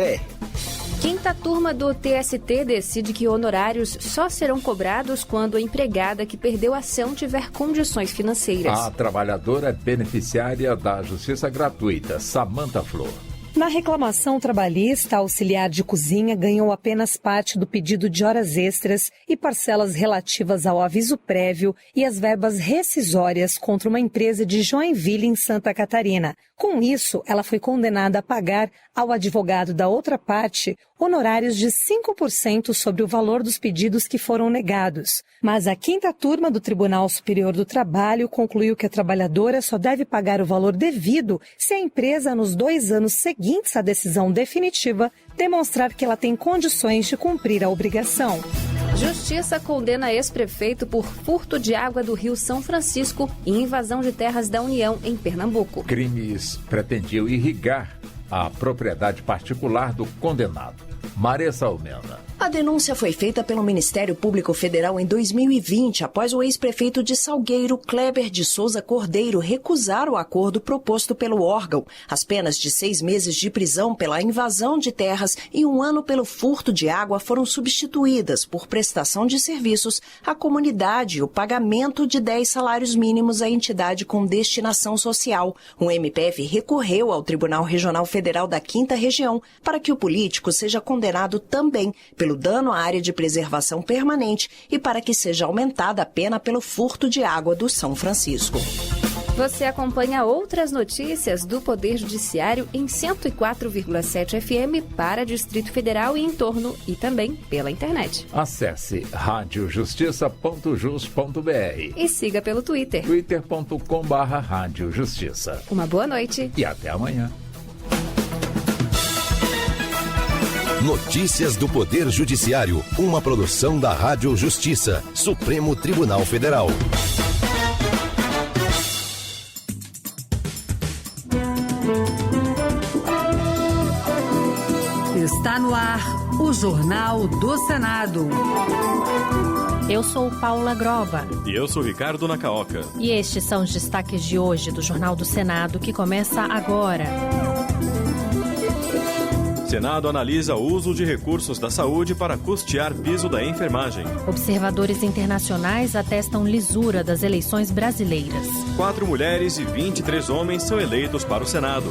Speaker 18: Quinta turma do TST decide que honorários só serão cobrados quando a empregada que perdeu a ação tiver condições financeiras.
Speaker 17: A trabalhadora é beneficiária da Justiça Gratuita, Samanta Flor.
Speaker 22: Na reclamação trabalhista, a auxiliar de cozinha ganhou apenas parte do pedido de horas extras e parcelas relativas ao aviso prévio e as verbas rescisórias contra uma empresa de Joinville, em Santa Catarina. Com isso, ela foi condenada a pagar ao advogado da outra parte honorários de 5% sobre o valor dos pedidos que foram negados. Mas a quinta turma do Tribunal Superior do Trabalho concluiu que a trabalhadora só deve pagar o valor devido se a empresa, nos 2 anos seguintes à decisão definitiva, demonstrar que ela tem condições de cumprir a obrigação.
Speaker 18: Justiça condena ex-prefeito por furto de água do Rio São Francisco e invasão de terras da União em Pernambuco.
Speaker 17: Crimes pretendiam irrigar a propriedade particular do condenado. Maressa Almena.
Speaker 5: A denúncia foi feita pelo Ministério Público Federal em 2020, após o ex-prefeito de Salgueiro, Kleber de Souza Cordeiro, recusar o acordo proposto pelo órgão. As penas de 6 meses de prisão pela invasão de terras e 1 ano pelo furto de água foram substituídas por prestação de serviços à comunidade e o pagamento de 10 salários mínimos à entidade com destinação social. O MPF recorreu ao Tribunal Regional Federal da 5ª Região para que o político seja condenado também pelo dano à área de preservação permanente e para que seja aumentada a pena pelo furto de água do São Francisco.
Speaker 18: Você acompanha outras notícias do Poder Judiciário em 104,7 FM para Distrito Federal e em torno e também pela internet.
Speaker 17: Acesse radiojustiça.jus.br
Speaker 18: e siga pelo Twitter.
Speaker 17: twitter.com/radiojustiça.
Speaker 18: Uma boa noite
Speaker 17: e até amanhã.
Speaker 16: Notícias do Poder Judiciário, uma produção da Rádio Justiça, Supremo Tribunal Federal.
Speaker 1: Está no ar o Jornal do Senado.
Speaker 2: Eu sou Paula Groba.
Speaker 7: E eu sou Ricardo Nacaoca.
Speaker 2: E estes são os destaques de hoje do Jornal do Senado, que começa agora.
Speaker 7: Senado analisa o uso de recursos da saúde para custear piso da enfermagem.
Speaker 2: Observadores internacionais atestam lisura das eleições brasileiras.
Speaker 7: 4 mulheres e 23 homens são eleitos para o Senado.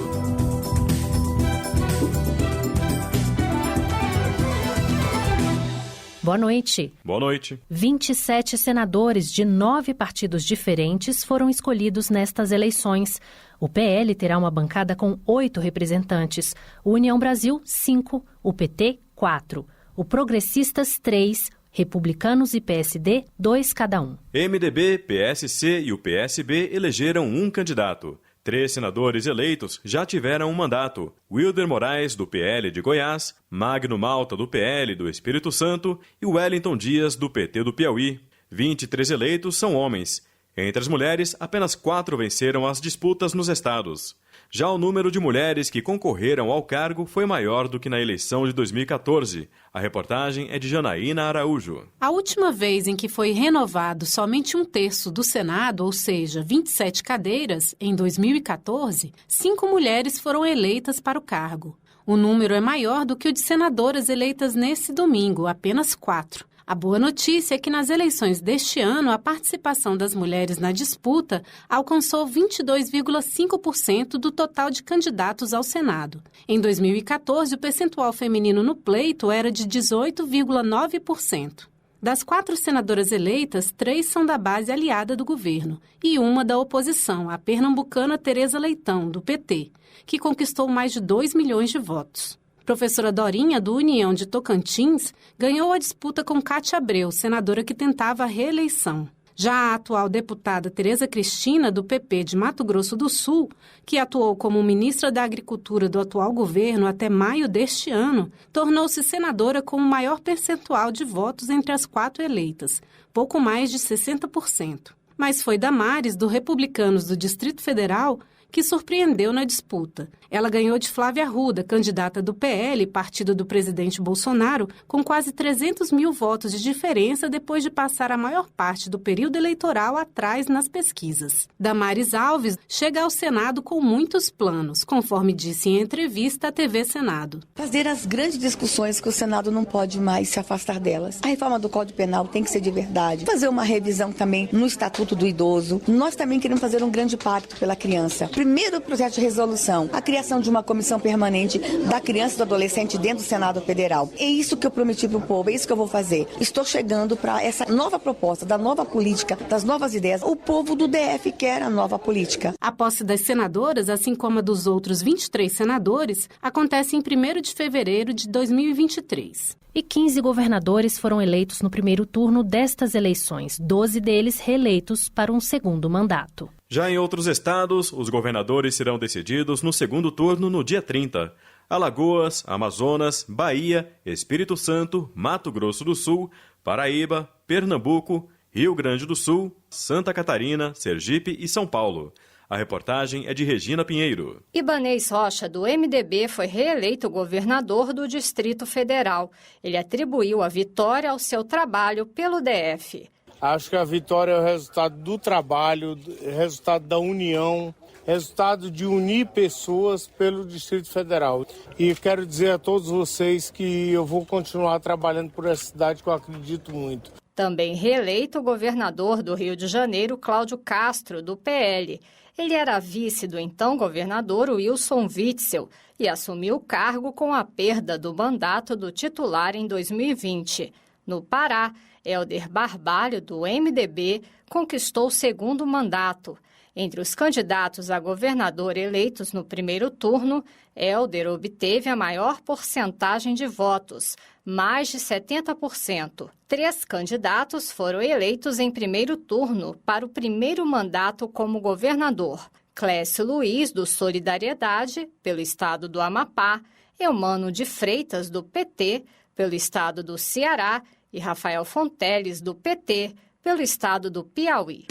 Speaker 2: Boa noite.
Speaker 7: Boa noite.
Speaker 2: 27 senadores de 9 partidos diferentes foram escolhidos nestas eleições. O PL terá uma bancada com 8 representantes, o União Brasil, 5, o PT, 4, o Progressistas, 3, Republicanos e PSD, 2 cada um.
Speaker 7: MDB, PSC e o PSB elegeram um candidato. 3 senadores eleitos já tiveram um mandato: Wilder Moraes, do PL de Goiás, Magno Malta, do PL do Espírito Santo e Wellington Dias, do PT do Piauí. 23 eleitos são homens. Entre as mulheres, apenas 4 venceram as disputas nos estados. Já o número de mulheres que concorreram ao cargo foi maior do que na eleição de 2014. A reportagem é de Janaína Araújo.
Speaker 23: A última vez em que foi renovado somente 1/3 do Senado, ou seja, 27 cadeiras, em 2014, 5 mulheres foram eleitas para o cargo. O número é maior do que o de senadoras eleitas nesse domingo, apenas 4. A boa notícia é que nas eleições deste ano, a participação das mulheres na disputa alcançou 22,5% do total de candidatos ao Senado. Em 2014, o percentual feminino no pleito era de 18,9%. Das 4 senadoras eleitas, 3 são da base aliada do governo e uma da oposição, a pernambucana Tereza Leitão, do PT, que conquistou mais de 2 milhões de votos. Professora Dorinha, do União de Tocantins, ganhou a disputa com Cátia Abreu, senadora que tentava a reeleição. Já a atual deputada Tereza Cristina, do PP de Mato Grosso do Sul, que atuou como ministra da Agricultura do atual governo até maio deste ano, tornou-se senadora com o maior percentual de votos entre as 4 eleitas, pouco mais de 60%. Mas foi Damares, do Republicanos do Distrito Federal, que surpreendeu na disputa. Ela ganhou de Flávia Arruda, candidata do PL, partido do presidente Bolsonaro, com quase 300 mil votos de diferença depois de passar a maior parte do período eleitoral atrás nas pesquisas. Damares Alves chega ao Senado com muitos planos, conforme disse em entrevista à TV Senado.
Speaker 24: Fazer as grandes discussões que o Senado não pode mais se afastar delas. A reforma do Código Penal tem que ser de verdade. Fazer uma revisão também no Estatuto do Idoso. Nós também queremos fazer um grande pacto pela criança. Primeiro projeto de resolução, a criação de uma comissão permanente da criança e do adolescente dentro do Senado Federal. É isso que eu prometi para o povo, é isso que eu vou fazer. Estou chegando para essa nova proposta, da nova política, das novas ideias. O povo do DF quer a nova política.
Speaker 23: A posse das senadoras, assim como a dos outros 23 senadores, acontece em 1º de fevereiro de 2023.
Speaker 2: E 15 governadores foram eleitos no primeiro turno destas eleições, 12 deles reeleitos para um segundo mandato.
Speaker 7: Já em outros estados, os governadores serão decididos no segundo turno no dia 30. Alagoas, Amazonas, Bahia, Espírito Santo, Mato Grosso do Sul, Paraíba, Pernambuco, Rio Grande do Sul, Santa Catarina, Sergipe e São Paulo. A reportagem é de Regina Pinheiro.
Speaker 4: Ibanez Rocha, do MDB, foi reeleito governador do Distrito Federal. Ele atribuiu a vitória ao seu trabalho pelo DF.
Speaker 6: Acho que a vitória é o resultado do trabalho, resultado da união, resultado de unir pessoas pelo Distrito Federal. E quero dizer a todos vocês que eu vou continuar trabalhando por essa cidade que eu acredito muito.
Speaker 4: Também reeleito o governador do Rio de Janeiro, Cláudio Castro, do PL. Ele era vice do então governador Wilson Witzel e assumiu o cargo com a perda do mandato do titular em 2020. No Pará, Helder Barbalho, do MDB, conquistou o segundo mandato. Entre os candidatos a governador eleitos no primeiro turno, Helder obteve a maior porcentagem de votos, mais de 70%. 3 candidatos foram eleitos em primeiro turno para o primeiro mandato como governador. Clécio Luiz, do Solidariedade, pelo estado do Amapá, Eumano de Freitas, do PT, pelo estado do Ceará, e Rafael Fonteles, do PT, pelo estado do Piauí.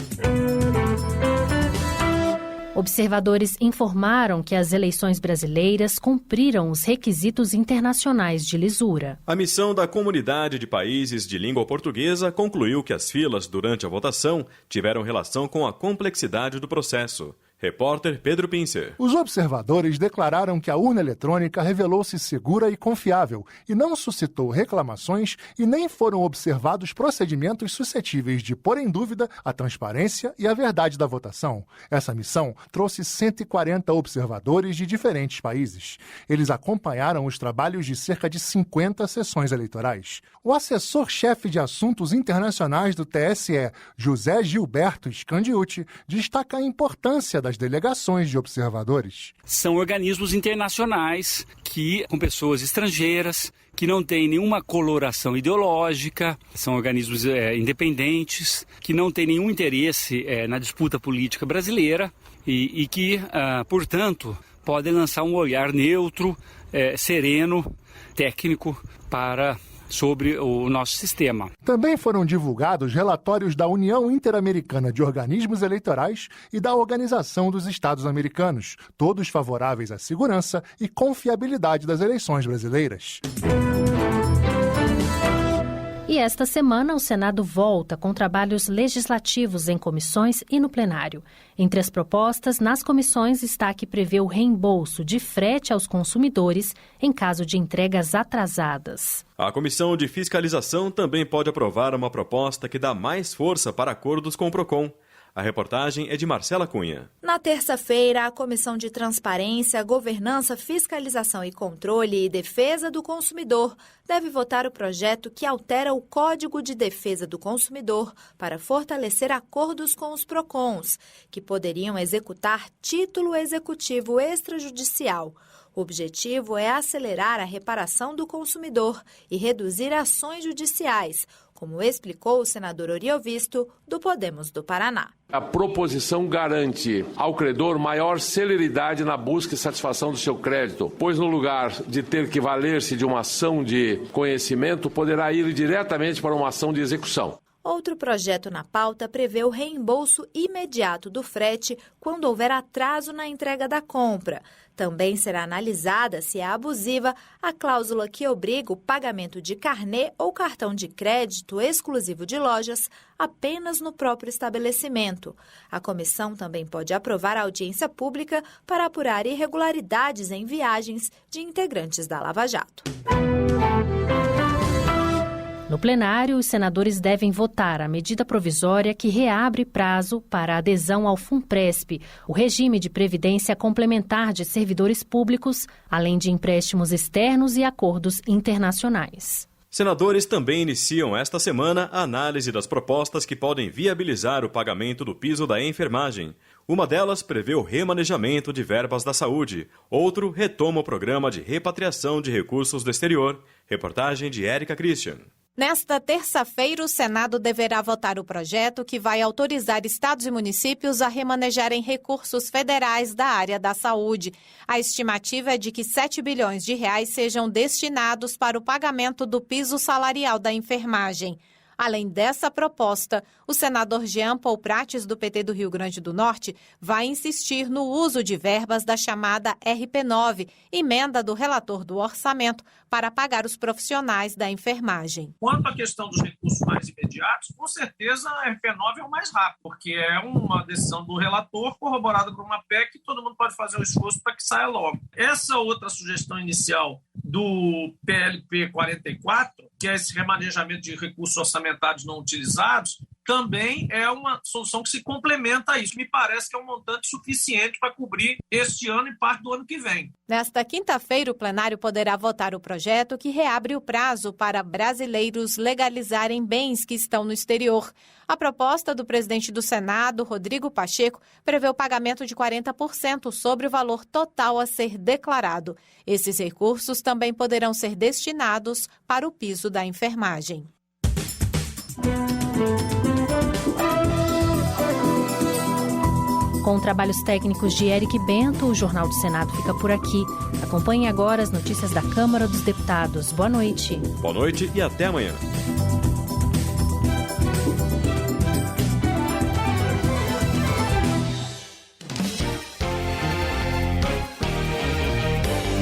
Speaker 2: Observadores informaram que as eleições brasileiras cumpriram os requisitos internacionais de lisura.
Speaker 7: A missão da Comunidade de Países de Língua Portuguesa concluiu que as filas durante a votação tiveram relação com a complexidade do processo. Repórter Pedro Pincer.
Speaker 9: Os observadores declararam que a urna eletrônica revelou-se segura e confiável e não suscitou reclamações e nem foram observados procedimentos suscetíveis de pôr em dúvida a transparência e a verdade da votação. Essa missão trouxe 140 observadores de diferentes países. Eles acompanharam os trabalhos de cerca de 50 sessões eleitorais. O assessor-chefe de assuntos internacionais do TSE, José Gilberto Scandiuti, destaca a importância das delegações de observadores.
Speaker 10: São organismos internacionais com pessoas estrangeiras, que não têm nenhuma coloração ideológica, são organismos independentes, que não têm nenhum interesse na disputa política brasileira e que, portanto, podem lançar um olhar neutro, sereno, técnico sobre o nosso sistema.
Speaker 9: Também foram divulgados relatórios da União Interamericana de Organismos Eleitorais e da Organização dos Estados Americanos, todos favoráveis à segurança e confiabilidade das eleições brasileiras.
Speaker 2: E esta semana, o Senado volta com trabalhos legislativos em comissões e no plenário. Entre as propostas, nas comissões está a que prevê o reembolso de frete aos consumidores em caso de entregas atrasadas.
Speaker 7: A Comissão de Fiscalização também pode aprovar uma proposta que dá mais força para acordos com o PROCON. A reportagem é de Marcela Cunha.
Speaker 25: Na terça-feira, a Comissão de Transparência, Governança, Fiscalização e Controle e Defesa do Consumidor deve votar o projeto que altera o Código de Defesa do Consumidor para fortalecer acordos com os PROCONs, que poderiam executar título executivo extrajudicial. O objetivo é acelerar a reparação do consumidor e reduzir ações judiciais, como explicou o senador Oriovisto, do Podemos do Paraná.
Speaker 26: A proposição garante ao credor maior celeridade na busca e satisfação do seu crédito, pois no lugar de ter que valer-se de uma ação de conhecimento, poderá ir diretamente para uma ação de execução.
Speaker 25: Outro projeto na pauta prevê o reembolso imediato do frete quando houver atraso na entrega da compra. Também será analisada se é abusiva a cláusula que obriga o pagamento de carnê ou cartão de crédito exclusivo de lojas apenas no próprio estabelecimento. A comissão também pode aprovar a audiência pública para apurar irregularidades em viagens de integrantes da Lava Jato.
Speaker 2: No plenário, os senadores devem votar a medida provisória que reabre prazo para a adesão ao FUNPRESP, o regime de previdência complementar de servidores públicos, além de empréstimos externos e acordos internacionais.
Speaker 7: Senadores também iniciam esta semana a análise das propostas que podem viabilizar o pagamento do piso da enfermagem. Uma delas prevê o remanejamento de verbas da saúde. Outro retoma o programa de repatriação de recursos do exterior. Reportagem de Érica Christian.
Speaker 27: Nesta terça-feira, o Senado deverá votar o projeto que vai autorizar estados e municípios a remanejarem recursos federais da área da saúde. A estimativa é de que 7 bilhões de reais sejam destinados para o pagamento do piso salarial da enfermagem. Além dessa proposta, o senador Jean Paul Prates, do PT do Rio Grande do Norte, vai insistir no uso de verbas da chamada RP9, emenda do relator do orçamento, para pagar os profissionais da enfermagem.
Speaker 3: Quanto à questão dos recursos mais imediatos, com certeza a RP9 é o mais rápido, porque é uma decisão do relator corroborada por uma PEC e todo mundo pode fazer um esforço para que saia logo. Essa outra sugestão inicial do PLP 44, que é esse remanejamento de recursos orçamentários não utilizados, também é uma solução que se complementa a isso. Me parece que é um montante suficiente para cobrir este ano e parte do ano que vem.
Speaker 27: Nesta quinta-feira, o plenário poderá votar o projeto que reabre o prazo para brasileiros legalizarem bens que estão no exterior. A proposta do presidente do Senado, Rodrigo Pacheco, prevê o pagamento de 40% sobre o valor total a ser declarado. Esses recursos também poderão ser destinados para o piso da enfermagem.
Speaker 8: Com trabalhos técnicos de Eric Bento, o Jornal do Senado fica por aqui. Acompanhe agora as notícias da Câmara dos Deputados. Boa noite.
Speaker 7: Boa noite e até amanhã.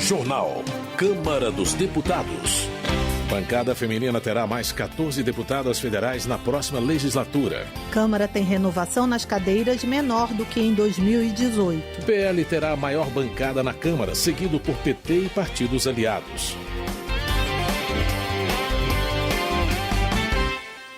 Speaker 11: Jornal Câmara dos Deputados. Bancada feminina terá mais 14 deputadas federais na próxima legislatura.
Speaker 12: Câmara tem renovação nas cadeiras menor do que em 2018.
Speaker 11: PL terá a maior bancada na Câmara, seguido por PT e partidos aliados.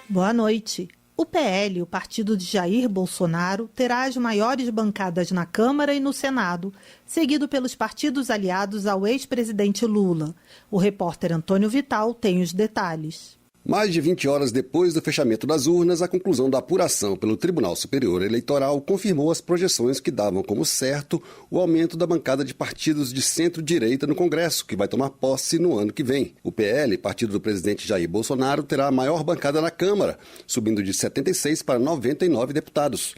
Speaker 12: Boa noite. O PL, o partido de Jair Bolsonaro, terá as maiores bancadas na Câmara e no Senado, seguido pelos partidos aliados ao ex-presidente Lula. O repórter Antônio Vital tem os detalhes.
Speaker 13: Mais de 20 horas depois do fechamento das urnas, a conclusão da apuração pelo Tribunal Superior Eleitoral confirmou as projeções que davam como certo o aumento da bancada de partidos de centro-direita no Congresso, que vai tomar posse no ano que vem. O PL, partido do presidente Jair Bolsonaro, terá a maior bancada na Câmara, subindo de 76 para 99 deputados.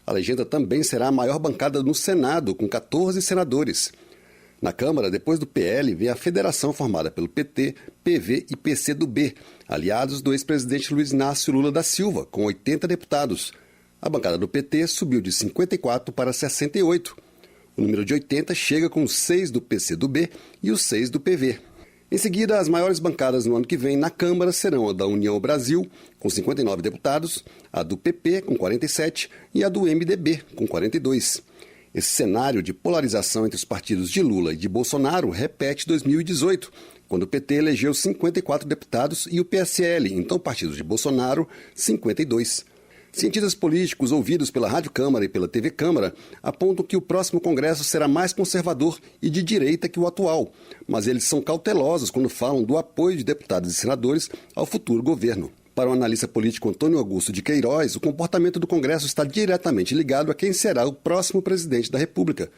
Speaker 13: A legenda também será a maior bancada no Senado, com 14 senadores. Na Câmara, depois do PL, vem a federação formada pelo PT, PV e PCdoB, aliados do ex-presidente Luiz Inácio Lula da Silva, com 80 deputados. A bancada do PT subiu de 54 para 68. O número de 80 chega com os 6 do PCdoB e os 6 do PV. Em seguida, as maiores bancadas no ano que vem na Câmara serão a da União Brasil, com 59 deputados, a do PP, com 47, e a do MDB, com 42. Esse cenário de polarização entre os partidos de Lula e de Bolsonaro repete 2018, quando o PT elegeu 54 deputados e o PSL, então partido de Bolsonaro, 52. Cientistas políticos ouvidos pela Rádio Câmara e pela TV Câmara apontam que o próximo Congresso será mais conservador e de direita que o atual, mas eles são cautelosos quando falam do apoio de deputados e senadores ao futuro governo. Para o analista político Antônio Augusto de Queiroz, o comportamento do Congresso está diretamente ligado a quem será o próximo presidente da República.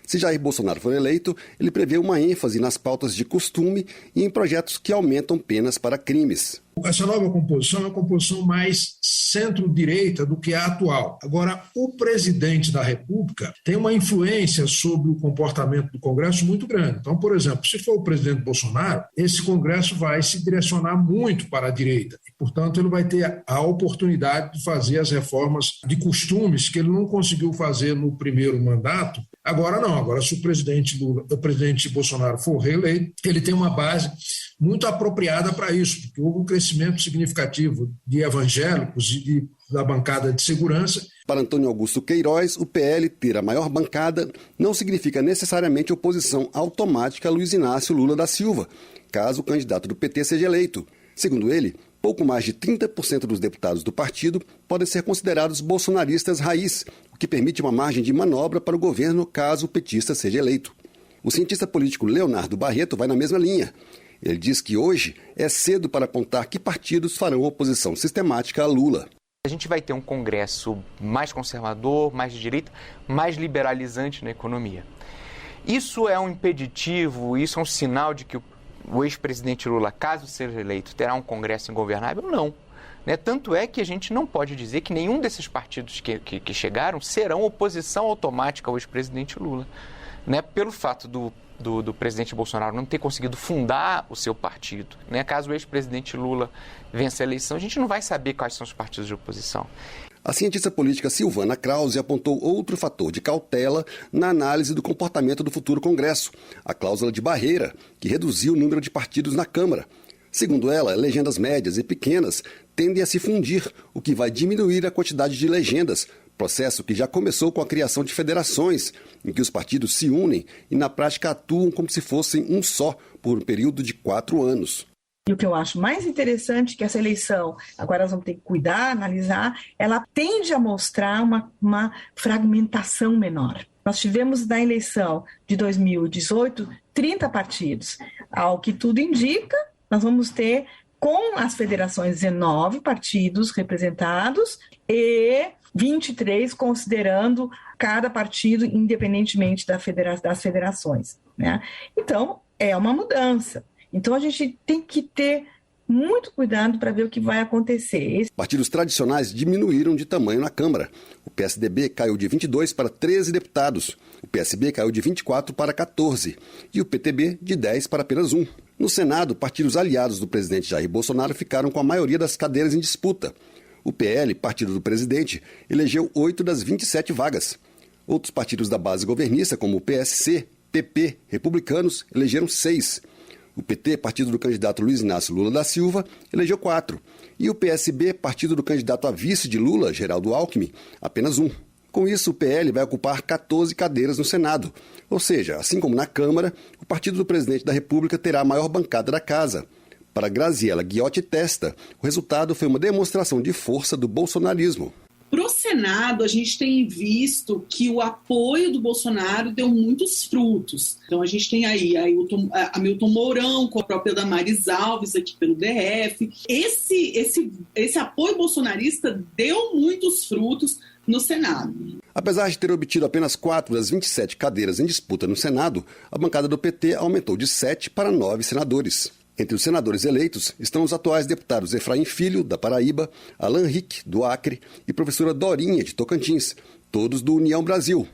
Speaker 13: Se Jair Bolsonaro for eleito, ele prevê uma ênfase nas pautas de costume e em projetos que aumentam penas para crimes.
Speaker 14: Essa nova composição é uma composição mais centro-direita do que a atual. Agora, o presidente da República tem uma influência sobre o comportamento do Congresso muito grande. Então, por exemplo, se for o presidente Bolsonaro, esse Congresso vai se direcionar muito para a direita. E, portanto, ele vai ter a oportunidade de fazer as reformas de costumes que ele não conseguiu fazer no primeiro mandato. Agora não. Agora, se o presidente Bolsonaro for reeleito, ele tem uma base muito apropriada para isso, porque houve um crescimento significativo de evangélicos e da bancada de segurança.
Speaker 13: Para Antônio Augusto Queiroz, o PL ter a maior bancada não significa necessariamente oposição automática a Luiz Inácio Lula da Silva, caso o candidato do PT seja eleito. Segundo ele, pouco mais de 30% dos deputados do partido podem ser considerados bolsonaristas raiz, o que permite uma margem de manobra para o governo caso o petista seja eleito. O cientista político Leonardo Barreto vai na mesma linha. Ele diz que hoje é cedo para apontar que partidos farão oposição sistemática a Lula.
Speaker 15: A gente vai ter um Congresso mais conservador, mais de direita, mais liberalizante na economia. Isso é um impeditivo, isso é um sinal de que o ex-presidente Lula, caso seja eleito, terá um Congresso ingovernável? Não. Tanto é que a gente não pode dizer que nenhum desses partidos que chegaram serão oposição automática ao ex-presidente Lula. Pelo fato do do presidente Bolsonaro não ter conseguido fundar o seu partido, né? Caso o ex-presidente Lula vença a eleição, a gente não vai saber quais são os partidos de oposição.
Speaker 13: A cientista política Silvana Krause apontou outro fator de cautela na análise do comportamento do futuro Congresso, a cláusula de barreira, que reduziu o número de partidos na Câmara. Segundo ela, legendas médias e pequenas tendem a se fundir, o que vai diminuir a quantidade de legendas, processo que já começou com a criação de federações, em que os partidos se unem e na prática atuam como se fossem um só, por um período de 4 anos.
Speaker 5: E o que eu acho mais interessante é que essa eleição, agora nós vamos ter que cuidar, analisar, ela tende a mostrar uma fragmentação menor. Nós tivemos na eleição de 2018 30 partidos. Ao que tudo indica, nós vamos ter com as federações 19 partidos representados e 23 considerando cada partido independentemente das federações, né? Então, é uma mudança. Então, a gente tem que ter muito cuidado para ver o que vai acontecer.
Speaker 13: Partidos tradicionais diminuíram de tamanho na Câmara. O PSDB caiu de 22 para 13 deputados. O PSB caiu de 24 para 14. E o PTB de 10 para apenas 1. No Senado, partidos aliados do presidente Jair Bolsonaro ficaram com a maioria das cadeiras em disputa. O PL, partido do presidente, elegeu 8 das 27 vagas. Outros partidos da base governista, como o PSC, PP, Republicanos, elegeram 6. O PT, partido do candidato Luiz Inácio Lula da Silva, elegeu 4. E o PSB, partido do candidato a vice de Lula, Geraldo Alckmin, apenas 1. Com isso, o PL vai ocupar 14 cadeiras no Senado. Ou seja, assim como na Câmara, o partido do presidente da República terá a maior bancada da casa. Para Graziela Ghiotti Testa, o resultado foi uma demonstração de força do bolsonarismo.
Speaker 17: Para o Senado, a gente tem visto que o apoio do Bolsonaro deu muitos frutos. Então, a gente tem aí Hamilton Mourão, com a própria Damares Alves aqui pelo DF. Esse apoio bolsonarista deu muitos frutos no Senado.
Speaker 13: Apesar de ter obtido apenas 4 das 27 cadeiras em disputa no Senado, a bancada do PT aumentou de 7 para 9 senadores. Entre os senadores eleitos estão os atuais deputados Efraim Filho, da Paraíba, Alan Rick, do Acre, e professora Dorinha, de Tocantins, todos do União Brasil,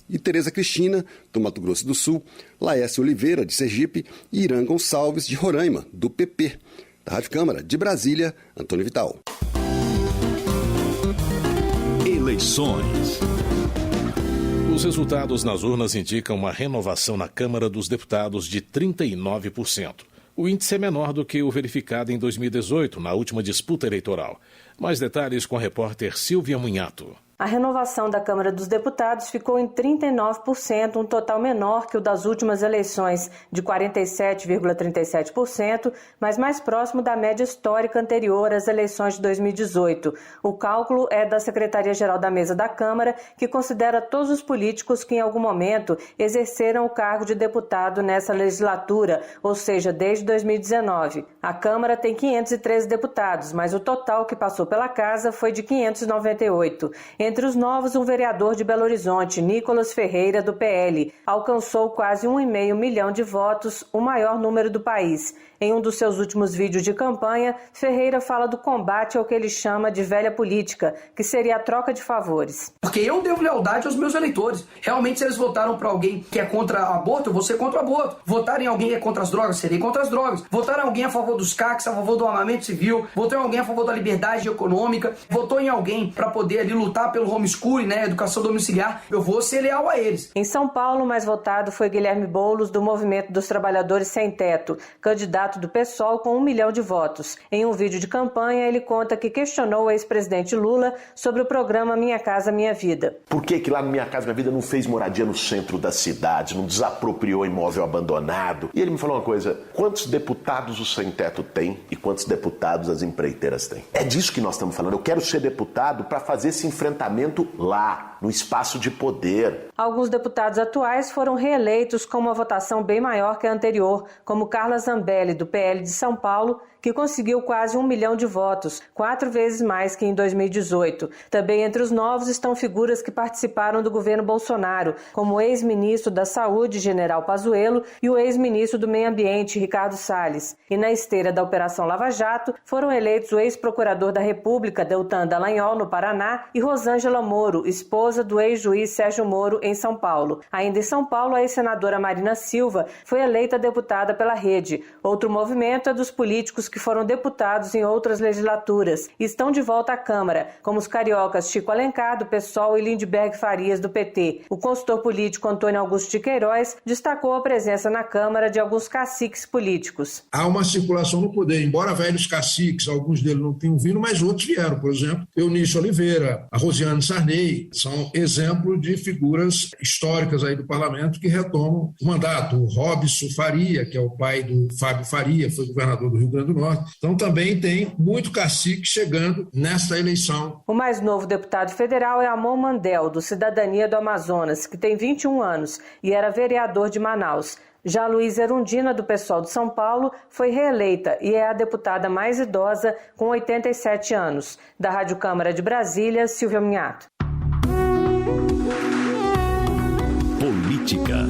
Speaker 13: e Tereza Cristina, do Mato Grosso do Sul, Laércio Oliveira, de Sergipe, e Irã Gonçalves, de Roraima, do PP. Da Rádio Câmara, de Brasília, Antônio Vital.
Speaker 11: Eleições. Os resultados nas urnas indicam uma renovação na Câmara dos Deputados de 39%. O índice é menor do que o verificado em 2018, na última disputa eleitoral. Mais detalhes com a repórter Silvia Munhato.
Speaker 18: A renovação da Câmara dos Deputados ficou em 39%, um total menor que o das últimas eleições, de 47,37%, mas mais próximo da média histórica anterior às eleições de 2018. O cálculo é da Secretaria-Geral da Mesa da Câmara, que considera todos os políticos que em algum momento exerceram o cargo de deputado nessa legislatura, ou seja, desde 2019. A Câmara tem 513 deputados, mas o total que passou pela Casa foi de 598. Entre os novos, um vereador de Belo Horizonte, Nicolas Ferreira, do PL, alcançou quase 1,5 milhão de votos, o maior número do país. Em um dos seus últimos vídeos de campanha, Ferreira fala do combate ao que ele chama de velha política, que seria a troca de favores.
Speaker 19: Porque eu devo lealdade aos meus eleitores. Realmente, se eles votaram para alguém que é contra o aborto, eu vou ser contra o aborto. Votaram em alguém que é contra as drogas, serei contra as drogas. Votaram em alguém a favor dos CACs, a favor do armamento civil. Votaram em alguém a favor da liberdade econômica. Votou em alguém para poder ali lutar pelo homeschooling, né, educação domiciliar. Eu vou ser leal a eles.
Speaker 18: Em São Paulo, o mais votado foi Guilherme Boulos, do Movimento dos Trabalhadores Sem Teto, candidato do PSOL com 1 milhão de votos. Em um vídeo de campanha, ele conta que questionou o ex-presidente Lula sobre o programa Minha Casa Minha Vida.
Speaker 20: Por que lá no Minha Casa Minha Vida não fez moradia no centro da cidade, não desapropriou imóvel abandonado? E ele me falou uma coisa, quantos deputados o Sem Teto tem e quantos deputados as empreiteiras têm? É disso que nós estamos falando. Eu quero ser deputado para fazer esse enfrentamento lá, no espaço de poder.
Speaker 18: Alguns deputados atuais foram reeleitos com uma votação bem maior que a anterior, como Carla Zambelli, do PL de São Paulo, que conseguiu quase 1 milhão de votos, 4 vezes mais que em 2018. Também entre os novos estão figuras que participaram do governo Bolsonaro, como o ex-ministro da Saúde, General Pazuello, e o ex-ministro do Meio Ambiente, Ricardo Salles. E na esteira da Operação Lava Jato, foram eleitos o ex-procurador da República, Deltan Dallagnol, no Paraná, e Rosângela Moro, esposa do ex-juiz Sérgio Moro, em São Paulo. Ainda em São Paulo, a ex-senadora Marina Silva foi eleita deputada pela Rede. Outro movimento é dos políticos que foram deputados em outras legislaturas e estão de volta à Câmara, como os cariocas Chico Alencar, do PSOL, e Lindbergh Farias, do PT. O consultor político Antônio Augusto de Queiroz destacou a presença na Câmara de alguns caciques políticos.
Speaker 14: Há uma circulação no poder, embora velhos caciques, alguns deles não tenham vindo, mas outros vieram. Por exemplo, Eunício Oliveira, a Rosiane Sarney, são exemplos de figuras históricas aí do parlamento que retomam o mandato. O Robson Faria, que é o pai do Fábio Faria, foi governador do Rio Grande do Norte. Então também tem muito cacique chegando nesta eleição.
Speaker 18: O mais novo deputado federal é Amon Mandel, do Cidadania do Amazonas, que tem 21 anos e era vereador de Manaus. Já Luísa Erundina, do PSOL de São Paulo, foi reeleita e é a deputada mais idosa, com 87 anos. Da Rádio Câmara de Brasília, Silvia Minhato.
Speaker 1: Política.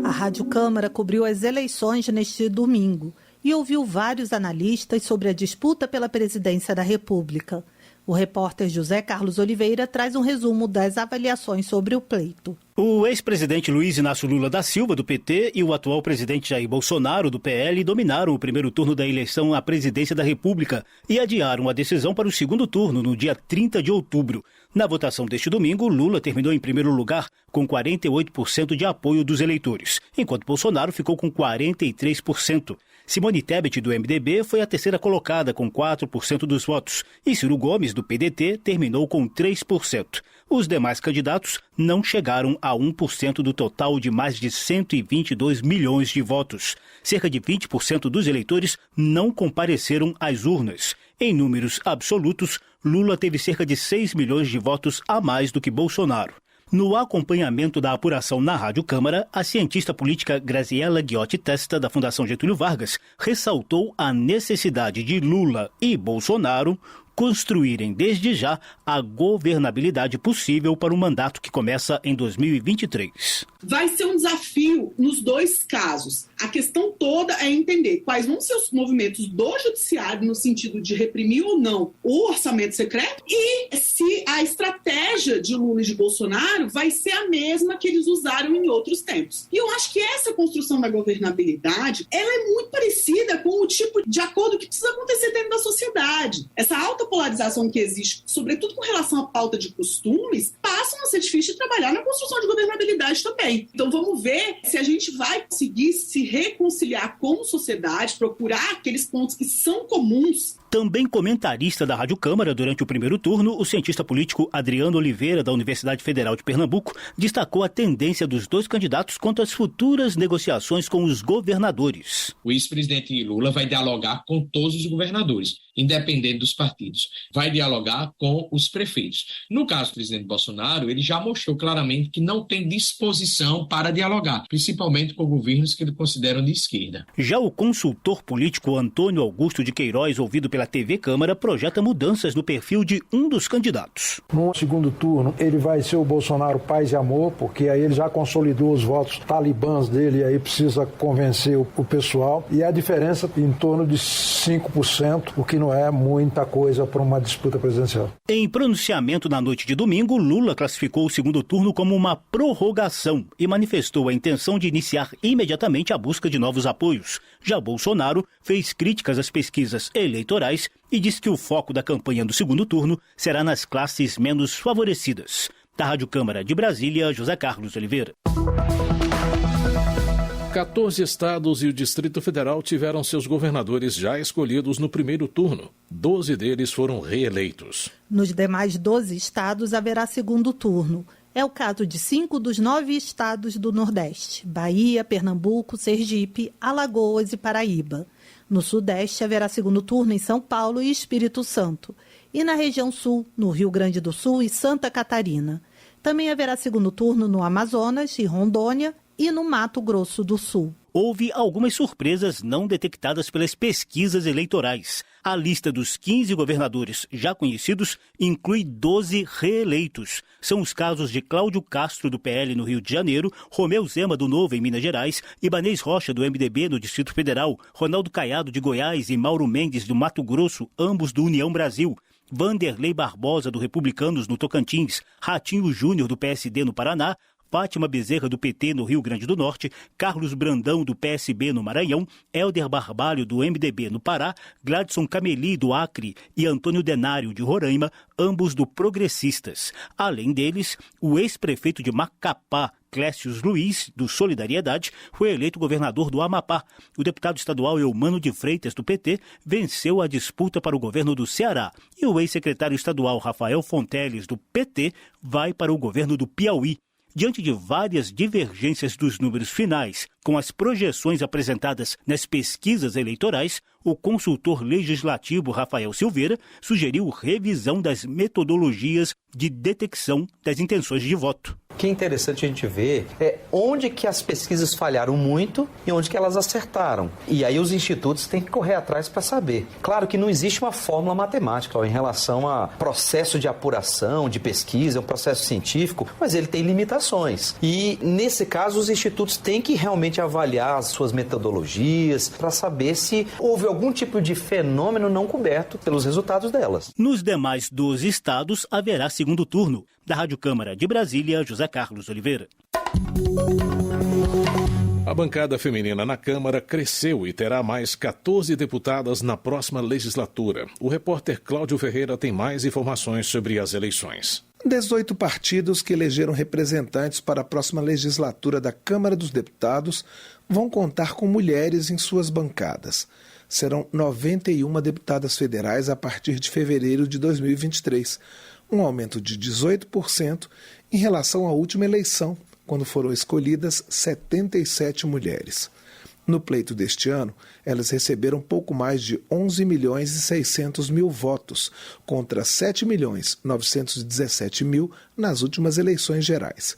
Speaker 12: A Rádio Câmara cobriu as eleições neste domingo e ouviu vários analistas sobre a disputa pela presidência da República. O repórter José Carlos Oliveira traz um resumo das avaliações sobre o pleito.
Speaker 6: O ex-presidente Luiz Inácio Lula da Silva, do PT, e o atual presidente Jair Bolsonaro, do PL, dominaram o primeiro turno da eleição à presidência da República e adiaram a decisão para o segundo turno, no dia 30 de outubro. Na votação deste domingo, Lula terminou em primeiro lugar, com 48% de apoio dos eleitores, enquanto Bolsonaro ficou com 43%. Simone Tebet, do MDB, foi a terceira colocada, com 4% dos votos, e Ciro Gomes, do PDT, terminou com 3%. Os demais candidatos não chegaram a 1% do total de mais de 122 milhões de votos. Cerca de 20% dos eleitores não compareceram às urnas. Em números absolutos, Lula teve cerca de 6 milhões de votos a mais do que Bolsonaro. No acompanhamento da apuração na Rádio Câmara, a cientista política Graziella Ghiotti Testa, da Fundação Getúlio Vargas, ressaltou a necessidade de Lula e Bolsonaro construírem desde já a governabilidade possível para o mandato que começa em 2023.
Speaker 17: Vai ser um desafio nos dois casos. A questão toda é entender quais vão ser os movimentos do judiciário no sentido de reprimir ou não o orçamento secreto e se a estratégia de Lula e de Bolsonaro vai ser a mesma que eles usaram em outros tempos. E eu acho que essa construção da governabilidade, ela é muito parecida com o tipo de acordo que precisa acontecer dentro da sociedade. Essa alta polarização que existe, sobretudo com relação à pauta de costumes, passam a ser difícil de trabalhar na construção de governabilidade também. Então vamos ver se a gente vai conseguir se reconciliar como sociedade, procurar aqueles pontos que são comuns.
Speaker 6: Também comentarista da Rádio Câmara durante o primeiro turno, o cientista político Adriano Oliveira, da Universidade Federal de Pernambuco, destacou a tendência dos dois candidatos quanto às futuras negociações com os governadores.
Speaker 16: O ex-presidente Lula vai dialogar com todos os governadores, independente dos partidos. Vai dialogar com os prefeitos. No caso do presidente Bolsonaro, ele já mostrou claramente que não tem disposição para dialogar, principalmente com governos que ele considera de esquerda.
Speaker 6: Já o consultor político Antônio Augusto de Queiroz, ouvido pela TV Câmara, projeta mudanças no perfil de um dos candidatos.
Speaker 21: No segundo turno, ele vai ser o Bolsonaro paz e amor, porque aí ele já consolidou os votos talibãs dele e aí precisa convencer o pessoal. E a diferença em torno de 5%, o que não é muita coisa para uma disputa presidencial.
Speaker 6: Em pronunciamento na noite de domingo, Lula classificou o segundo turno como uma prorrogação e manifestou a intenção de iniciar imediatamente a busca de novos apoios. Já Bolsonaro fez críticas às pesquisas eleitorais e disse que o foco da campanha do segundo turno será nas classes menos favorecidas. Da Rádio Câmara de Brasília, José Carlos Oliveira.
Speaker 11: 14 estados e o Distrito Federal tiveram seus governadores já escolhidos no primeiro turno. 12 deles foram reeleitos.
Speaker 12: Nos demais 12 estados haverá segundo turno. É o caso de 5 dos 9 estados do Nordeste: Bahia, Pernambuco, Sergipe, Alagoas e Paraíba. No Sudeste haverá segundo turno em São Paulo e Espírito Santo. E na região Sul, no Rio Grande do Sul e Santa Catarina. Também haverá segundo turno no Amazonas e Rondônia e no Mato Grosso do Sul.
Speaker 6: houve algumas surpresas não detectadas pelas pesquisas eleitorais. A lista dos 15 governadores já conhecidos inclui 12 reeleitos. São os casos de Cláudio Castro, do PL no Rio de Janeiro, Romeu Zema, do Novo, em Minas Gerais, Ibanez Rocha, do MDB no Distrito Federal, Ronaldo Caiado, de Goiás, e Mauro Mendes, do Mato Grosso, ambos do União Brasil. Vanderlei Barbosa, do Republicanos, no Tocantins, Ratinho Júnior, do PSD no Paraná, Fátima Bezerra, do PT no Rio Grande do Norte, Carlos Brandão, do PSB no Maranhão, Hélder Barbalho, do MDB no Pará, Gladson Cameli, do Acre, e Antônio Denário, de Roraima, ambos do Progressistas. Além deles, o ex-prefeito de Macapá, Clécius Luiz, do Solidariedade, foi eleito governador do Amapá. O deputado estadual Eumano de Freitas, do PT, venceu a disputa para o governo do Ceará. E o ex-secretário estadual Rafael Fonteles, do PT, vai para o governo do Piauí. Diante de várias divergências dos números finais com as projeções apresentadas nas pesquisas eleitorais, o consultor legislativo Rafael Silveira sugeriu revisão das metodologias de detecção das intenções de voto.
Speaker 1: O que é interessante a gente ver é onde que as pesquisas falharam muito e onde que elas acertaram. E aí os institutos têm que correr atrás para saber. Claro que não existe uma fórmula matemática em relação a processo de apuração, de pesquisa, é um processo científico, mas ele tem limitações. E nesse caso os institutos têm que realmente avaliar as suas metodologias para saber se houve algum tipo de fenômeno não coberto pelos resultados delas.
Speaker 6: Nos demais 12 estados haverá segundo turno. Da Rádio Câmara de Brasília, José Carlos Oliveira.
Speaker 11: A bancada feminina na Câmara cresceu e terá mais 14 deputadas na próxima legislatura. O repórter Cláudio Ferreira tem mais informações sobre as eleições.
Speaker 4: 18 partidos que elegeram representantes para a próxima legislatura da Câmara dos Deputados vão contar com mulheres em suas bancadas. Serão 91 deputadas federais a partir de fevereiro de 2023, um aumento de 18% em relação à última eleição, quando foram escolhidas 77 mulheres. No pleito deste ano, elas receberam pouco mais de 11 milhões e 600 mil votos, contra 7 milhões 917 mil nas últimas eleições gerais.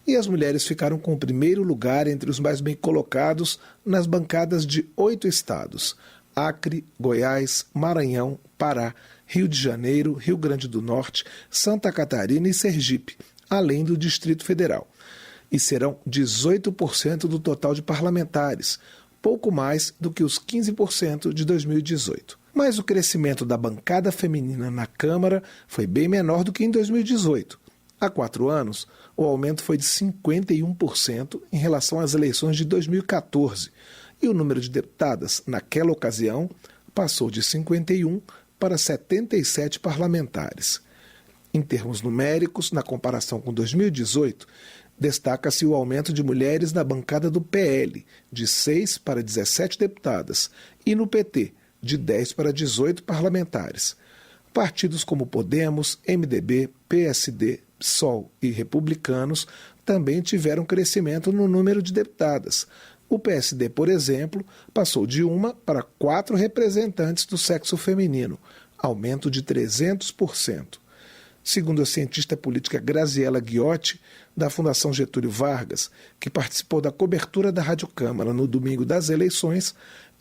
Speaker 4: E as mulheres ficaram com o primeiro lugar entre os mais bem colocados nas bancadas de 8 estados: Acre, Goiás, Maranhão, Pará, Rio de Janeiro, Rio Grande do Norte, Santa Catarina e Sergipe, além do Distrito Federal. E serão 18% do total de parlamentares, pouco mais do que os 15% de 2018. Mas o crescimento da bancada feminina na Câmara foi bem menor do que em 2018. Há 4 anos, o aumento foi de 51% em relação às eleições de 2014, e o número de deputadas, naquela ocasião, passou de 51 para 77 parlamentares. Em termos numéricos, na comparação com 2018, destaca-se o aumento de mulheres na bancada do PL, de 6 para 17 deputadas, e no PT, de 10 para 18 parlamentares. Partidos como Podemos, MDB, PSD, PSOL e Republicanos também tiveram crescimento no número de deputadas. O PSD, por exemplo, passou de 1 para 4 representantes do sexo feminino, aumento de 300%. Segundo a cientista política Graziela Ghiotti, da Fundação Getúlio Vargas, que participou da cobertura da Rádio Câmara no domingo das eleições,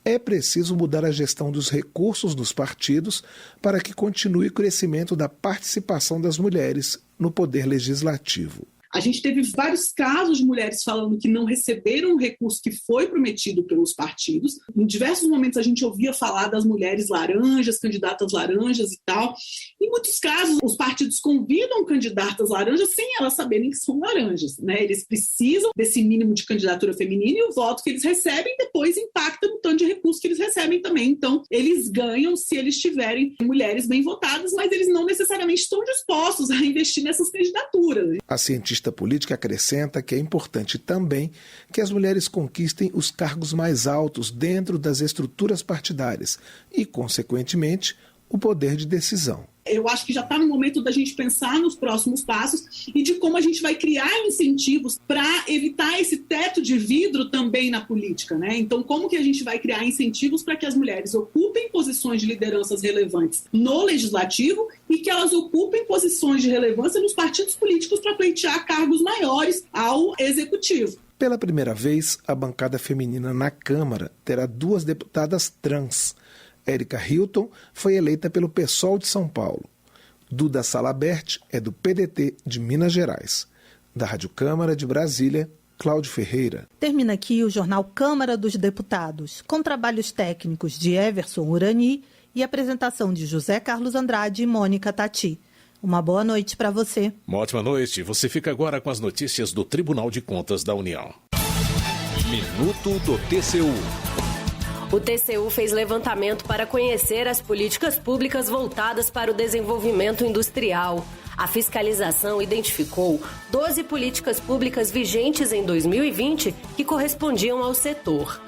Speaker 4: é preciso mudar a gestão dos recursos dos partidos para que continue o crescimento da participação das mulheres no poder legislativo.
Speaker 17: A gente teve vários casos de mulheres falando que não receberam o recurso que foi prometido pelos partidos. Em diversos momentos a gente ouvia falar das mulheres laranjas, candidatas laranjas e tal. Em muitos casos, os partidos convidam candidatas laranjas sem elas saberem que são laranjas, né? Eles precisam desse mínimo de candidatura feminina e o voto que eles recebem depois impacta no tanto de recursos que eles recebem também. Então, eles ganham se eles tiverem mulheres bem votadas, mas eles não necessariamente estão dispostos a investir nessas candidaturas.
Speaker 4: A cientista política acrescenta que é importante também que as mulheres conquistem os cargos mais altos dentro das estruturas partidárias e, consequentemente, o poder de decisão.
Speaker 17: Eu acho que já está no momento da gente pensar nos próximos passos e de como a gente vai criar incentivos para evitar esse teto de vidro também na política, né? Então, como que a gente vai criar incentivos para que as mulheres ocupem posições de lideranças relevantes no legislativo e que elas ocupem posições de relevância nos partidos políticos para pleitear cargos maiores ao executivo.
Speaker 4: Pela primeira vez, a bancada feminina na Câmara terá 2 deputadas trans. Érica Hilton foi eleita pelo PSOL de São Paulo. Duda Salabert é do PDT de Minas Gerais. Da Rádio Câmara de Brasília, Cláudio Ferreira.
Speaker 12: Termina aqui o jornal Câmara dos Deputados, com trabalhos técnicos de Everson Urani e apresentação de José Carlos Andrade e Mônica Tati. Uma boa noite para você.
Speaker 11: Uma ótima noite. Você fica agora com as notícias do Tribunal de Contas da União.
Speaker 9: Minuto do TCU.
Speaker 10: O TCU fez levantamento para conhecer as políticas públicas voltadas para o desenvolvimento industrial. A fiscalização identificou 12 políticas públicas vigentes em 2020 que correspondiam ao setor.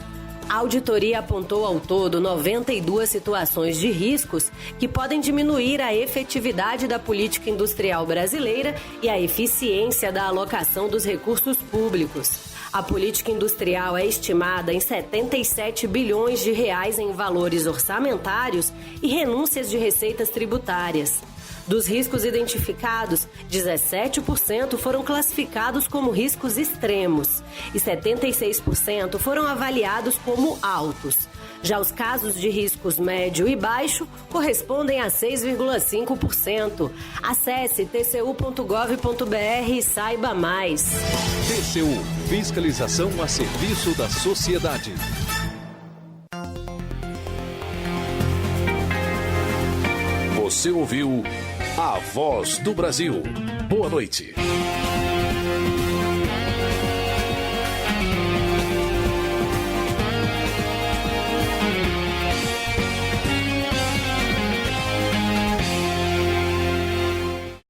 Speaker 10: A auditoria apontou ao todo 92 situações de riscos que podem diminuir a efetividade da política industrial brasileira e a eficiência da alocação dos recursos públicos. A política industrial é estimada em 77 bilhões de reais em valores orçamentários e renúncias de receitas tributárias. Dos riscos identificados, 17% foram classificados como riscos extremos e 76% foram avaliados como altos. Já os casos de riscos médio e baixo correspondem a 6,5%. Acesse tcu.gov.br e saiba mais.
Speaker 9: TCU, fiscalização a serviço da sociedade.
Speaker 11: Você ouviu A Voz do Brasil. Boa noite.